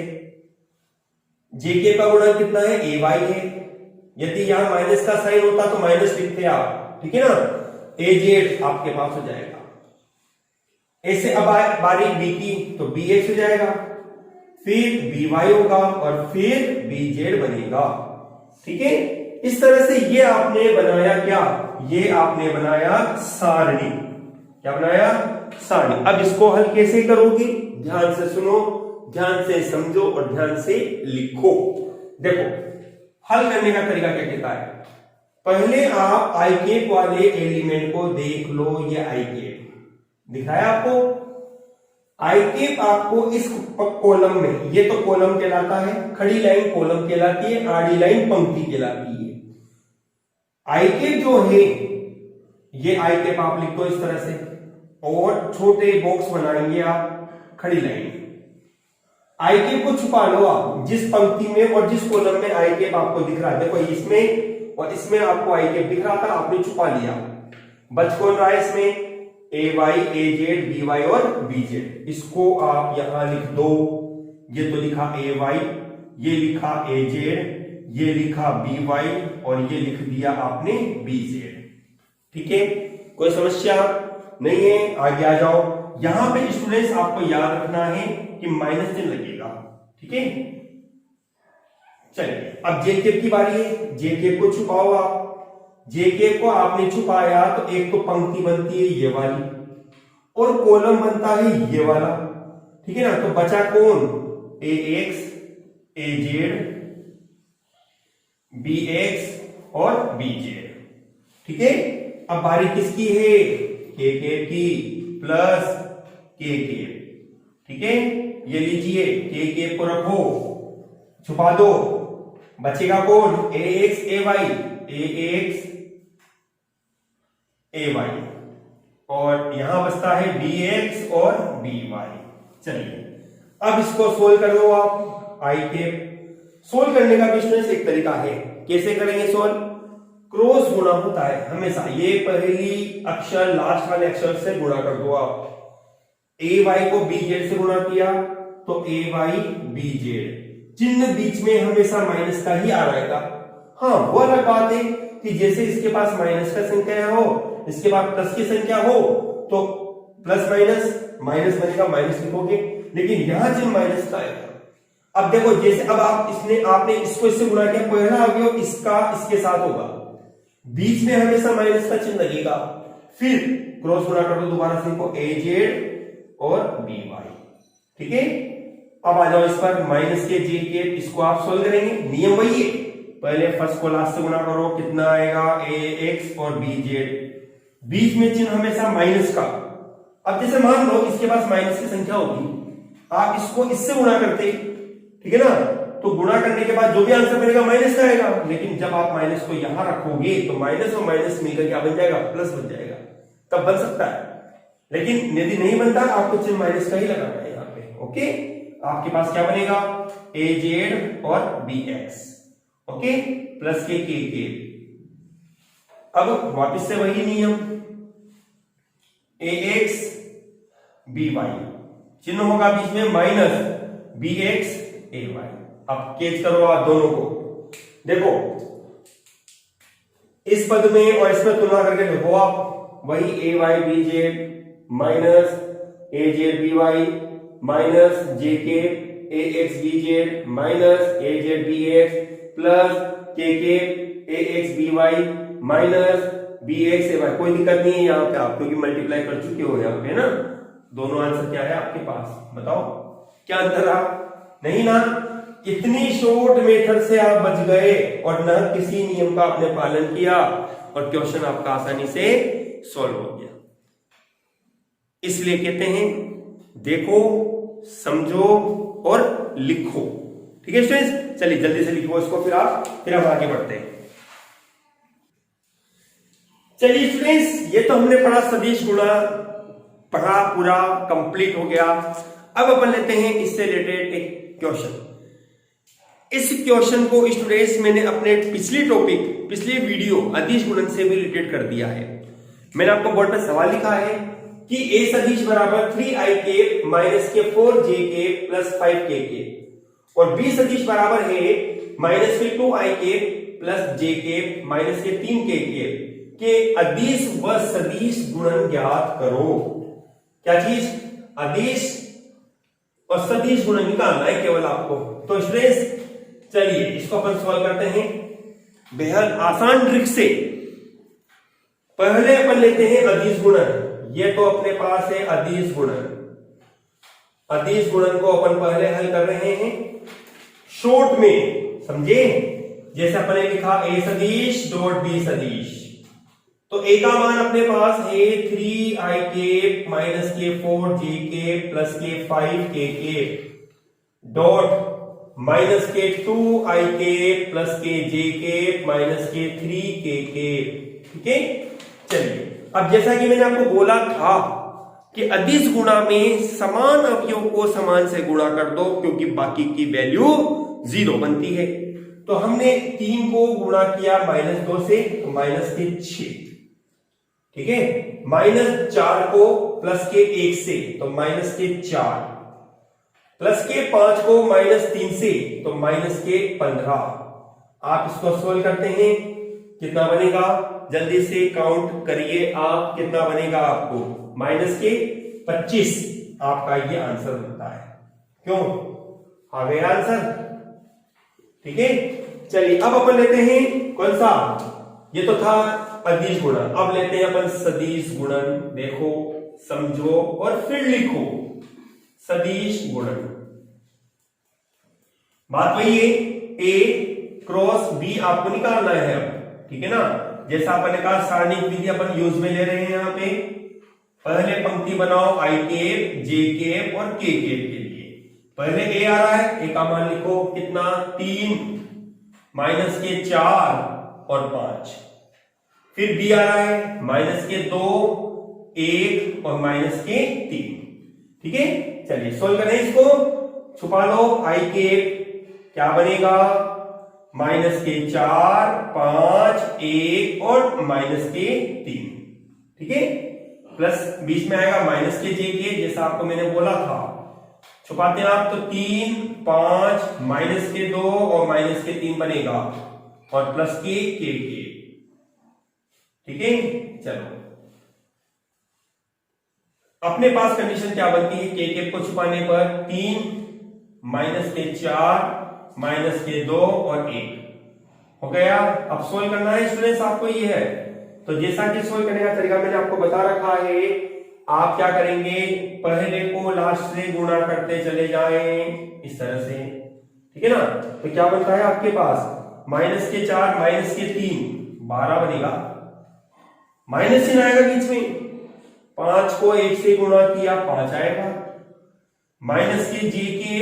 जे केप का गुणांक कितना है, ए वाई है। यदि यहां माइनस का साइन होता तो माइनस लिखते आप, ठीक है ना, ए जेड आपके पास हो जाएगा। ऐसे अब बारी बी की, तो बी एक्स हो जाएगा, फिर बी वाई होगा और फिर बी जेड बनेगा, ठीक है। इस तरह से ये आपने बनाया क्या, ये आपने बनाया सारणी। क्या बनाया, सारणी। अब इसको हल कैसे करोगे, ध्यान से सुनो, ध्यान से समझो और ध्यान से लिखो। देखो हल करने का तरीका क्या कहता है, पहले आप आई केप वाले एलिमेंट को देख लो। ये आई केप दिख रहा है आपको, आई केप आपको इस कॉलम में, ये तो कॉलम कहलाता है, खड़ी लाइन कॉलम कहलाती है, आड़ी लाइन पंक्ति कहलाती है। आई केप जो है ये आई केप आप लिख दो इस तरह से, और छोटे बॉक्स बनाएंगे आप खड़ी लाइन। आई केप को छुपा लो आप जिस पंक्ति में और जिस कॉलम में आई केप आपको दिख रहा है। देखो इसमें और इसमें आपको आई केप दिख रहा था, आपने छुपा लिया। बच कौन रहा है इसमें, ए वाई, ए जेड, बी वाई और बी जेड। इसको आप यहां लिख दो, ये तो लिखा ए वाई, ये लिखा ए जेड, ये लिखा बी वाई और ये लिख दिया आपने बी जेड, ठीक है। कोई समस्या नहीं है, आगे आ जाओ। यहां पे स्टूडेंट्स आपको याद रखना है कि माइनस चिन्ह लगेगा, ठीक है। चलिए अब जे केप की बारी है, जे केप को छुपाओ आप। जे केप को आपने छुपाया तो एक तो पंक्ति बनती है ये वाली और कॉलम बनता है ये वाला, ठीक है ना। तो बचा कौन, ए एक्स, ए जेड, बी एक्स और बी जेड, ठीक है। अब बारी किसकी है, के केप की प्लस के केप, ठीक है। ये लीजिए के केप को रखो, छुपा दो, बचेगा कौन, ए x A Y, A x A Y और यहां बचता है बी एक्स और बी वाई। चलिए अब इसको सोल्व कर लो आप। आई केप सोल्व करने का बिजनेस एक तरीका है, कैसे करेंगे सोल्व, क्रॉस गुणा होता है हमेशा। ये पहली अक्षर लास्ट वाले अक्षर से गुणा कर दो आप। ए वाई को बी जेड से गुणा किया तो ए वाई बी जेड, चिन्ह बीच में हमेशा माइनस का ही आ रहेगा। हाँ वो अलग बात है कि जैसे इसके पास माइनस का संख्या हो, इसके बाद प्लस की संख्या हो तो प्लस माइनस, माइनस बनेगा माइनस लिखोगे, लेकिन यहां चिन्ह माइनस का आएगा। अब देखो जैसे अब आपने इसको इससे गुणा किया, पहला अवयव इसका इसके साथ होगा, बीच में हमेशा माइनस का चिन्ह लगेगा, फिर क्रॉस गुणा कर दो दोबारा से इनको, ए जेड और बी वाई, ठीक है। अब आ जाओ इस पर, माइनस के जे के, इसको आप सोल्व करेंगे, नियम वही है, पहले फर्स्ट को लास्ट से गुणा करो, कितना आएगा, ए एक्स और बी जेड, बीच में चिन्ह हमेशा माइनस का। अब जैसे मान लो इसके पास माइनस की संख्या होगी, आप इसको इससे गुणा करते, ठीक है ना, तो गुणा करने के बाद जो भी आंसर बनेगा माइनस का आएगा, लेकिन जब आप माइनस को यहां रखोगे तो माइनस और माइनस मिलकर क्या बन जाएगा, प्लस बन जाएगा, तब बन सकता है। लेकिन यदि नहीं बनता आपको चिन्ह माइनस का ही लगाना है यहाँ पे, ओके। आपके पास क्या बनेगा, ए जेड और बी एक्स, ओके, प्लस के। अब वापस से वही नियम, ए एक्स बी वाई, चिन्ह होगा बीच में minus, B X A Y. अब केच करो आप दोनों को, देखो इस पद में और इसमें तुलना करके देखो आप, वही A Y B Z minus A Z B Y minus J K A X B Z minus A Z B X plus K A X B Y minus B X A Y. कोई दिक्कत नहीं है यहाँ पे आप, क्योंकि मल्टीप्लाई कर चुके हो यहाँ पे ना। दोनों आंसर क्या है आपके पास, बताओ क्या अंतर रहा? नहीं ना। इतनी शॉर्ट मेथड से आप बच गए और न किसी नियम का आपने पालन किया और क्वेश्चन आपका आसानी से सॉल्व हो गया। इसलिए कहते हैं देखो, समझो और लिखो। ठीक है स्टूडेंट्स, चलिए जल्दी से लिखो इसको, फिर हम आगे बढ़ते हैं। चलिए स्टूडेंट्स, ये तो हमने पढ़ा सदिश गुणा, पढ़ा पूरा कंप्लीट हो गया। अब अपन लेते हैं इससे रिलेटेड एक क्वेश्चन। इस क्वेश्चन को स्टूडेंट्स मैंने अपने पिछले वीडियो अदिश गुणन से भी रिलेटेड कर दिया है। मैंने आपको बोर्ड पर सवाल लिखा है कि ए सदिश बराबर 3i के माइनस के 4j के प्लस 5k के, और बी सदिश बराबर है माइनस के 2i के प्लस j के माइनस के 3k के अदिश व सदिश गुणन ज्ञात करो। क्या चीज? अदिश और सदिश गुणन निकालना है केवल आपको। तो स्टूडेंट्स चलिए इसको अपन सॉल्व करते हैं बेहद आसान ट्रिक से। पहले अपन लेते हैं अदिश गुणन। ये तो अपने पास है अदिश गुणन। अदिश गुणन को अपन पहले हल कर रहे हैं शॉर्ट में, समझे? जैसे अपन ने लिखा ए सदिश डॉट बी सदिश, तो ए का मान अपने पास है 3i के माइनस के 4j के प्लस के 5k के डॉट माइनस के 2i के प्लस के j के माइनस के 3k के। ठीक है, चलिए अब जैसा कि मैंने आपको बोला था कि अदिश गुणा में समान अवयव को समान से गुणा कर दो, क्योंकि बाकी की वैल्यू 0 बनती है। तो हमने 3 को गुणा किया -2 से, तो माइनस के 6। ठीक है, -4 को प्लस के 1 से, तो माइनस के 4, प्लस के 5 को -3 से, तो माइनस के 15। आप इसको सोल्व करते हैं, कितना बनेगा? जल्दी से काउंट करिए आप, कितना बनेगा आपको? माइनस के 25 आपका ये आंसर बनता है। क्यों आ गया आंसर? ठीक है, चलिए अब अपन लेते हैं कौन सा? ये तो था अदिश गुणन। अब लेते हैं अपन सदिश गुणन। देखो, समझो और फिर लिखो। सदिश गुणन, बात वही है, ए क्रॉस बी आपको निकालना है अब। ठीक है ना, जैसा अपन ने कहा सारणिक विधि अपन यूज में ले रहे हैं। यहाँ पे पहले पंक्ति बनाओ i के, j के और k के लिए। पहले ए आ रहा है, ए का मान लिखो कितना? 3 माइनस के 4 और 5। फिर बी आ रहा है माइनस के 2, 1 और माइनस के 3। ठीक है, चलिए सोल्व करें इसको। छुपा लो, i के क्या बनेगा? माइनस के 4, 5, 1 और माइनस के 3। ठीक है, प्लस बीच में आएगा माइनस के जे के, जैसा आपको मैंने बोला था। छुपाते हैं आप, तो 3, 5, माइनस के 2 और माइनस के 3 बनेगा, और प्लस के के। ठीक है, चलो अपने पास कंडीशन क्या बनती है? के को छुपाने पर 3 माइनस के 4 माइनस के 2 और 1 हो गया। अब सोल्व करना है स्टूडेंट्स आपको, ये है। तो जैसा कि सोल्व करने का तरीका मैंने आपको बता रखा है, आप क्या करेंगे? पहले को लास्ट से गुणा करते चले जाएं इस तरह से। ठीक है ना, तो क्या बनता है आपके पास? माइनस के 4 माइनस के 3 12 बनेगा। माइनस चिन्ह आएगा बीच में, 5 को 1 से गुणा किया 5 आएगा। माइनस के जे के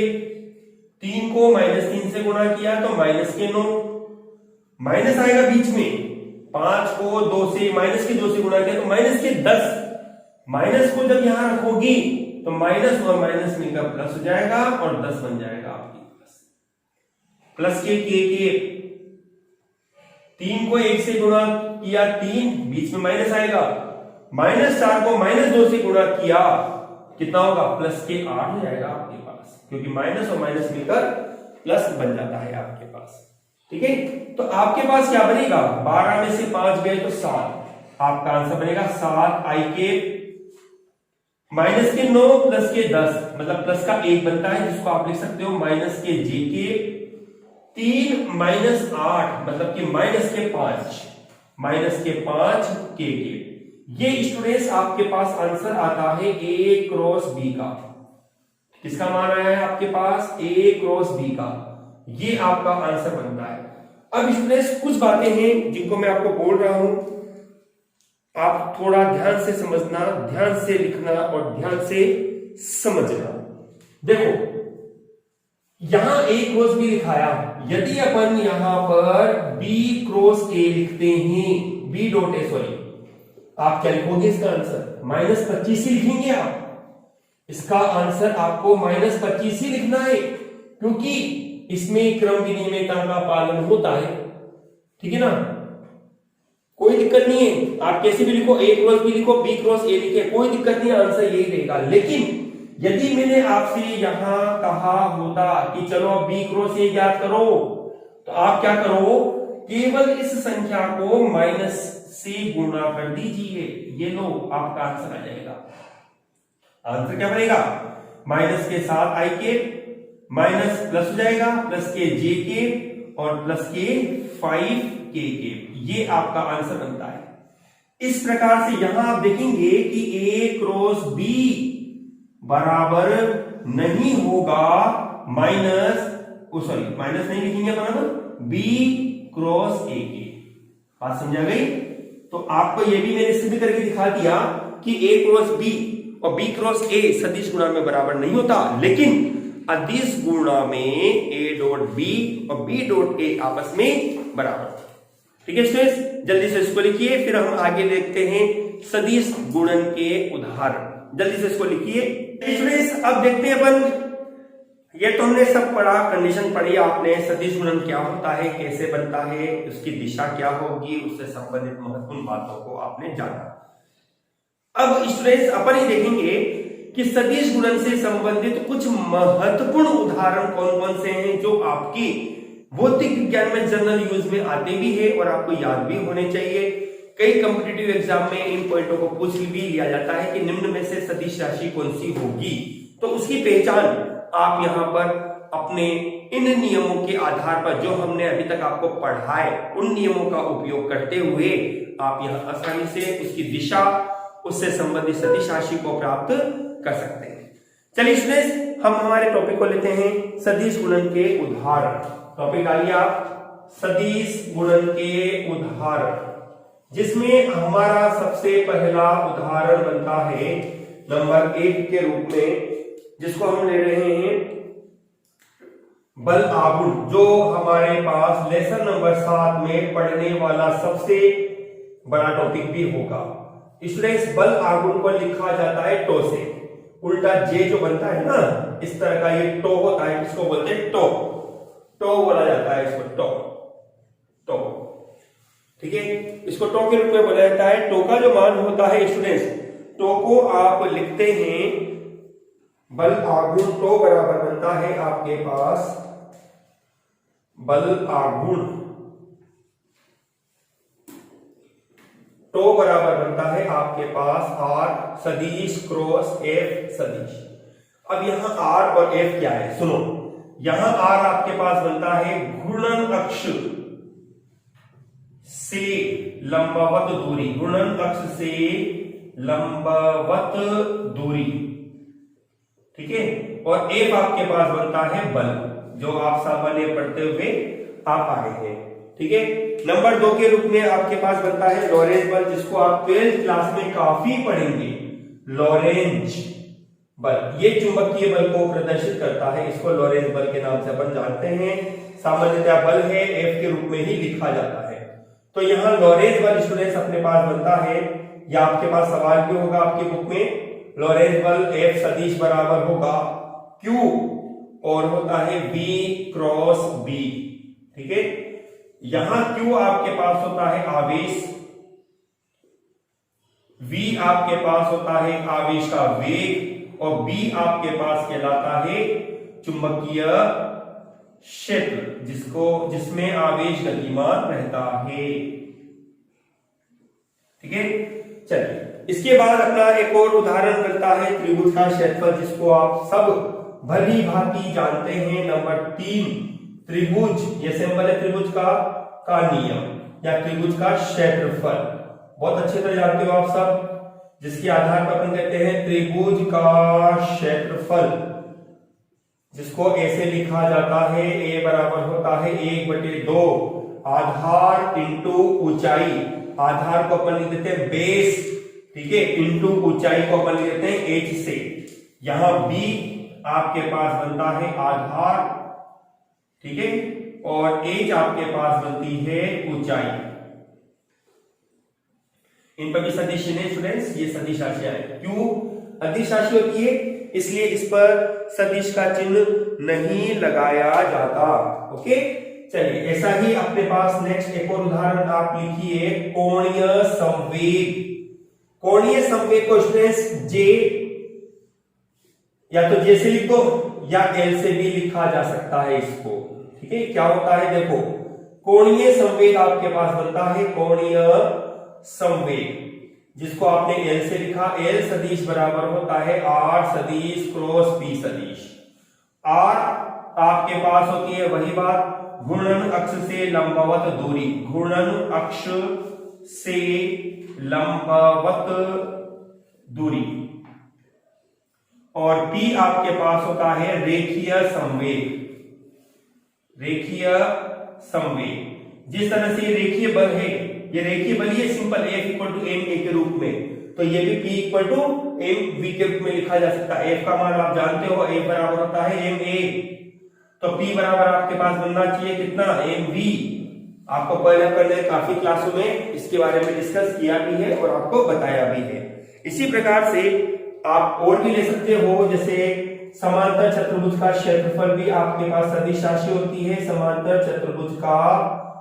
3 को -3 से गुणा किया तो माइनस के 9। माइनस आएगा बीच में, 5 को 2 से माइनस के 2 से गुणा किया तो माइनस के 10। माइनस को जब यहां रखोगी तो माइनस और माइनस मिलकर प्लस हो जाएगा और 10 बन जाएगा आपके पास। प्लस के 3 को 1 से गुणा किया 3, बीच में माइनस आएगा। -4 को -2 से गुणा किया, कितना होगा? प्लस के 8 हो जाएगा आपके पास, क्योंकि माइनस और माइनस मिलकर प्लस बन जाता है आपके पास। ठीक है, तो आपके पास क्या बनेगा, 12 में से 5 गए तो 7, आपका आंसर बनेगा 7 आई के माइनस के 9 प्लस के 10, मतलब प्लस का 1 बनता है जिसको आप लिख सकते हो माइनस के जे के 3 माइनस 8 मतलब कि माइनस के 5 के। ये स्टूडेंट्स आपके पास आंसर आता है ए क्रॉस बी का। किसका मान आया है आपके पास, ए क्रॉस बी का, ये आपका आंसर बनता है। अब स्टूडेंट्स कुछ बातें हैं जिनको मैं आपको बोल रहा हूं, आप थोड़ा ध्यान से समझना, ध्यान से लिखना और ध्यान से समझना। देखो यहां ए क्रॉस बी लिखाया, यदि अपन यहां पर बी क्रॉस ए लिखते हैं, बी डॉट ए सॉरी, आप क्या लिखोगे इसका आंसर, -25 ही लिखेंगे आप। इसका आंसर आपको -25 ही लिखना है, क्योंकि इसमें क्रम विनिमयता का पालन होता है, ठीक है ना, कोई दिक्कत नहीं है, आप कैसे भी लिखो, ए क्रॉस बी लिखो, बी क्रॉस ए लिखे, कोई दिक्कत नहीं है, आंसर यही रहेगा। लेकिन यदि मैंने आपसे यहां कहा होता कि चलो अब बी क्रॉस ए ज्ञात करो, तो आप क्या करो, केवल इस संख्या को माइनस से गुणा कर दीजिए, ये लो आपका आंसर आ जाएगा। आंसर क्या बनेगा, माइनस के साथ आई के माइनस प्लस हो जाएगा, प्लस के जे के और प्लस के 5 के, ये आपका आंसर बनता है। इस प्रकार से यहां आप देखेंगे कि ए क्रॉस बी बराबर नहीं होगा माइनस नहीं लिखेंगे बराबर बी क्रॉस ए के। बात समझा गई? तो आपको ये भी मैंने सिद्ध करके दिखा दिया कि ए क्रॉस बी और बी क्रॉस ए सदिश गुणा में बराबर नहीं होता, लेकिन अदिश गुणा में ए डॉट बी और बी डॉट ए आपस में बराबर। ठीक है स्टूडेंट्स, जल्दी से इसको लिखिए, फिर हम आगे देखते हैं सदिश गुणन के उदाहरण। जल्दी से इसको लिखिए स्टूडेंट्स। अब देखते हैं अपन, ये तो हमने सब पढ़ा, कंडीशन पढ़ी आपने, सदिश गुणन क्या होता है, कैसे बनता है, उसकी दिशा क्या होगी, उससे संबंधित महत्वपूर्ण बातों को आपने जाना। अब स्टूडेंट्स अपन ही देखेंगे कि सदिश गुणन से संबंधित कुछ महत्वपूर्ण उदाहरण कौन कौन से हैं जो आपकी भौतिक विज्ञान में जनरल यूज में आते भी है और आपको याद भी होने चाहिए। कई कॉम्पिटिटिव एग्जाम में इन पॉइंटों को पूछ भी लिया जाता है कि निम्न में से सदिश राशि कौन सी होगी, तो उसकी पहचान आप यहां पर अपने इन नियमों के आधार पर जो हमने अभी तक आपको पढ़ाए उन नियमों का उपयोग करते हुए आप यहां आसानी से उसकी दिशा, उससे संबंधित सदिश राशि को प्राप्त कर सकते हैं। चलिए स्टूडेंट्स, हम हमारे टॉपिक को लेते हैं सदिश गुणन के उदाहरण। टॉपिक डालिए आप, सदिश गुणन के उदाहरण, जिसमें हमारा सबसे पहला उदाहरण बनता है नंबर 1 के रूप में, जिसको हम ले रहे हैं बल आघूर्ण, जो हमारे पास लेसन नंबर 7 में पढ़ने वाला सबसे बड़ा टॉपिक भी होगा। स्टूडेंट्स, बल आघूर्ण को लिखा जाता है टो से, उल्टा जे जो बनता है ना इस तरह का, ये टो होता है, इसको बोलते हैं टो, टो बोला जाता है इसको, टो टो, ठीक है, इसको टो के रूप में बोला जाता है। टो का जो मान होता है स्टूडेंट्स, टो को आप लिखते हैं, बल आघूर्ण टो बराबर बनता है आपके पास बल आघूर्ण टो बराबर बनता है आपके पास आर सदिश क्रॉस एफ सदिश। अब यहां आर और एफ क्या है, सुनो, यहां आर आपके पास बनता है घूर्णन अक्ष से लंबवत दूरी, घूर्णन अक्ष से लंबवत दूरी, ठीक है, और एफ आपके पास बनता है बल, जो आप सामान्य पढ़ते हुए आप आए हैं, ठीक है। नंबर 2 के रूप में आपके पास बनता है लॉरेंज बल, जिसको आप 12th क्लास में काफी पढ़ेंगे, लॉरेंज बल। ये चुंबकीय बल को प्रदर्शित करता है, इसको लॉरेंज बल के नाम से अपन जानते हैं, सामान्यतः बल है, एफ के रूप में ही लिखा जाता है। तो यहाँ लॉरेंज बल स्टूडेंट्स अपने पास बनता है, या आपके पास सवाल भी होगा आपकी बुक में, लॉरेंज बल एफ सदिश बराबर होगा क्यू और होता है बी क्रॉस बी, ठीक है। यहां क्यू आपके पास होता है आवेश, वी आपके पास होता है आवेश का वेग, और बी आपके पास कहलाता है चुंबकीय क्षेत्र जिसमें आवेश गतिमान रहता है। ठीक है, चलिए इसके बाद अपना एक और उदाहरण करता है त्रिभुज का क्षेत्रफल, जिसको आप सब भली भांति जानते हैं। नंबर 3, त्रिभुज, ये सिंबल है त्रिभुज का नियम या त्रिभुज का क्षेत्रफल। बहुत अच्छे तरह जानते हो आप सब, जिसके आधार पर अपन कहते हैं त्रिभुज का क्षेत्रफल, जिसको ऐसे लिखा जाता है, ए बराबर होता है 1/2 आधार इंटू ऊंचाई। आधार को अपन लिख देते हैं बेस, ठीक है, इंटू ऊंचाई को अपन लिख देते हैं h से। यहां b आपके पास बनता है आधार, ठीक है, और h आपके पास बनती है ऊंचाई। इन पर भी सदिश नहीं स्टूडेंट्स, ये सदिश राशियां है। क्यों अदिश राशि होती है? इसलिए इस पर सदिश का चिन्ह नहीं लगाया जाता। ओके, चलिए ऐसा ही अपने पास नेक्स्ट एक और उदाहरण आप लिखिए, कोणीय संवेग। कोणीय संवेग को स्टूडेंट्स जे, या तो जे से लिखो या एल से भी लिखा जा सकता है इसको। ठीक है, क्या होता है देखो, कोणीय संवेग आपके पास बनता है कोणीय संवेग, जिसको आपने एल से लिखा। एल सदिश बराबर होता है आर सदिश क्रॉस पी सदिश। आर आपके पास होती है वही बात, घूर्णन अक्ष से लंबवत दूरी, घूर्णन अक्ष से लंबवत दूरी। और पी आपके पास होता है रेखीय संवेग, रेखीय संवेग। जिस तरह से रेखीय बल है, ये रेखीय बल ही है simple, F equal to M A के रूप में, तो ये भी P equal to M V के रूप में लिखा जा सकता है। F का मान आप जानते हो, F बराबर होता है एम ए, तो P बराबर आपके पास बनना चाहिए कितना, एम वी। आपको पहले करने काफी क्लासों में इसके बारे में डिस्कस किया भी है और आपको बताया भी है। इसी प्रकार से आप और भी ले सकते हो, जैसे समांतर चतुर्भुज का क्षेत्रफल भी आपके पास सदिश राशि होती है। समांतर चतुर्भुज का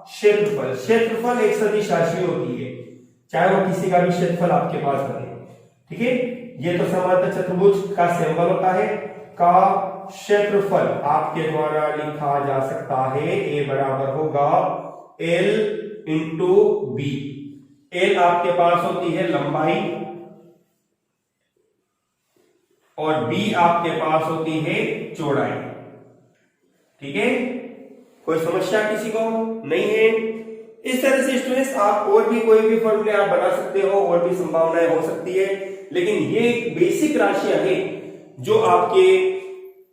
क्षेत्रफल, क्षेत्रफल एक सदिश राशि होती है, चाहे वो किसी का भी क्षेत्रफल आपके पास बने। ठीक है, ये तो समांतर चतुर्भुज का सिंबल होता है, का क्षेत्रफल आपके द्वारा लिखा जा सकता है। ए बराबर होगा एल इंटू बी। एल आपके पास होती है लंबाई और बी आपके पास होती है चौड़ाई। ठीक है, कोई समस्या किसी को नहीं है? इस तरह से स्टूडेंट्स आप और भी कोई भी फॉर्मूले आप बना सकते हो, और भी संभावनाएं हो सकती है, लेकिन ये बेसिक राशियां हैं जो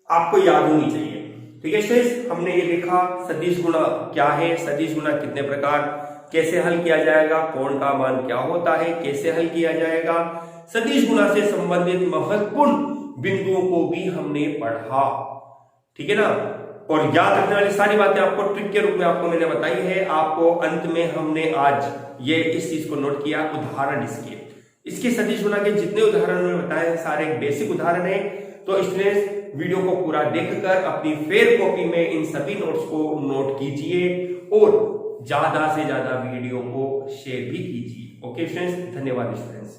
आपको याद होनी चाहिए। ठीक है स्टूडेंट्स, हमने ये देखा सदिश गुणा क्या है, सदिश गुणा कितने प्रकार, कैसे हल किया जाएगा, कोण का मान क्या होता है, कैसे हल किया जाएगा, सदिश गुणा से संबंधित महत्वपूर्ण बिंदुओं को भी हमने पढ़ा। ठीक है ना, और याद रखने वाली सारी बातें आपको ट्रिक के रूप में आपको मैंने बताई है। आपको अंत में हमने आज ये इस चीज को नोट किया, उदाहरण इसके सदिश गुणा के जितने उदाहरण मैंने बताए हैं सारे बेसिक उदाहरण है। तो स्टूडेंट्स वीडियो को पूरा देखकर अपनी फेयर कॉपी में इन सभी नोट्स को नोट कीजिए और ज्यादा से ज्यादा वीडियो को शेयर भी कीजिए। ओके स्टूडेंट्स, धन्यवाद स्टूडेंट्स।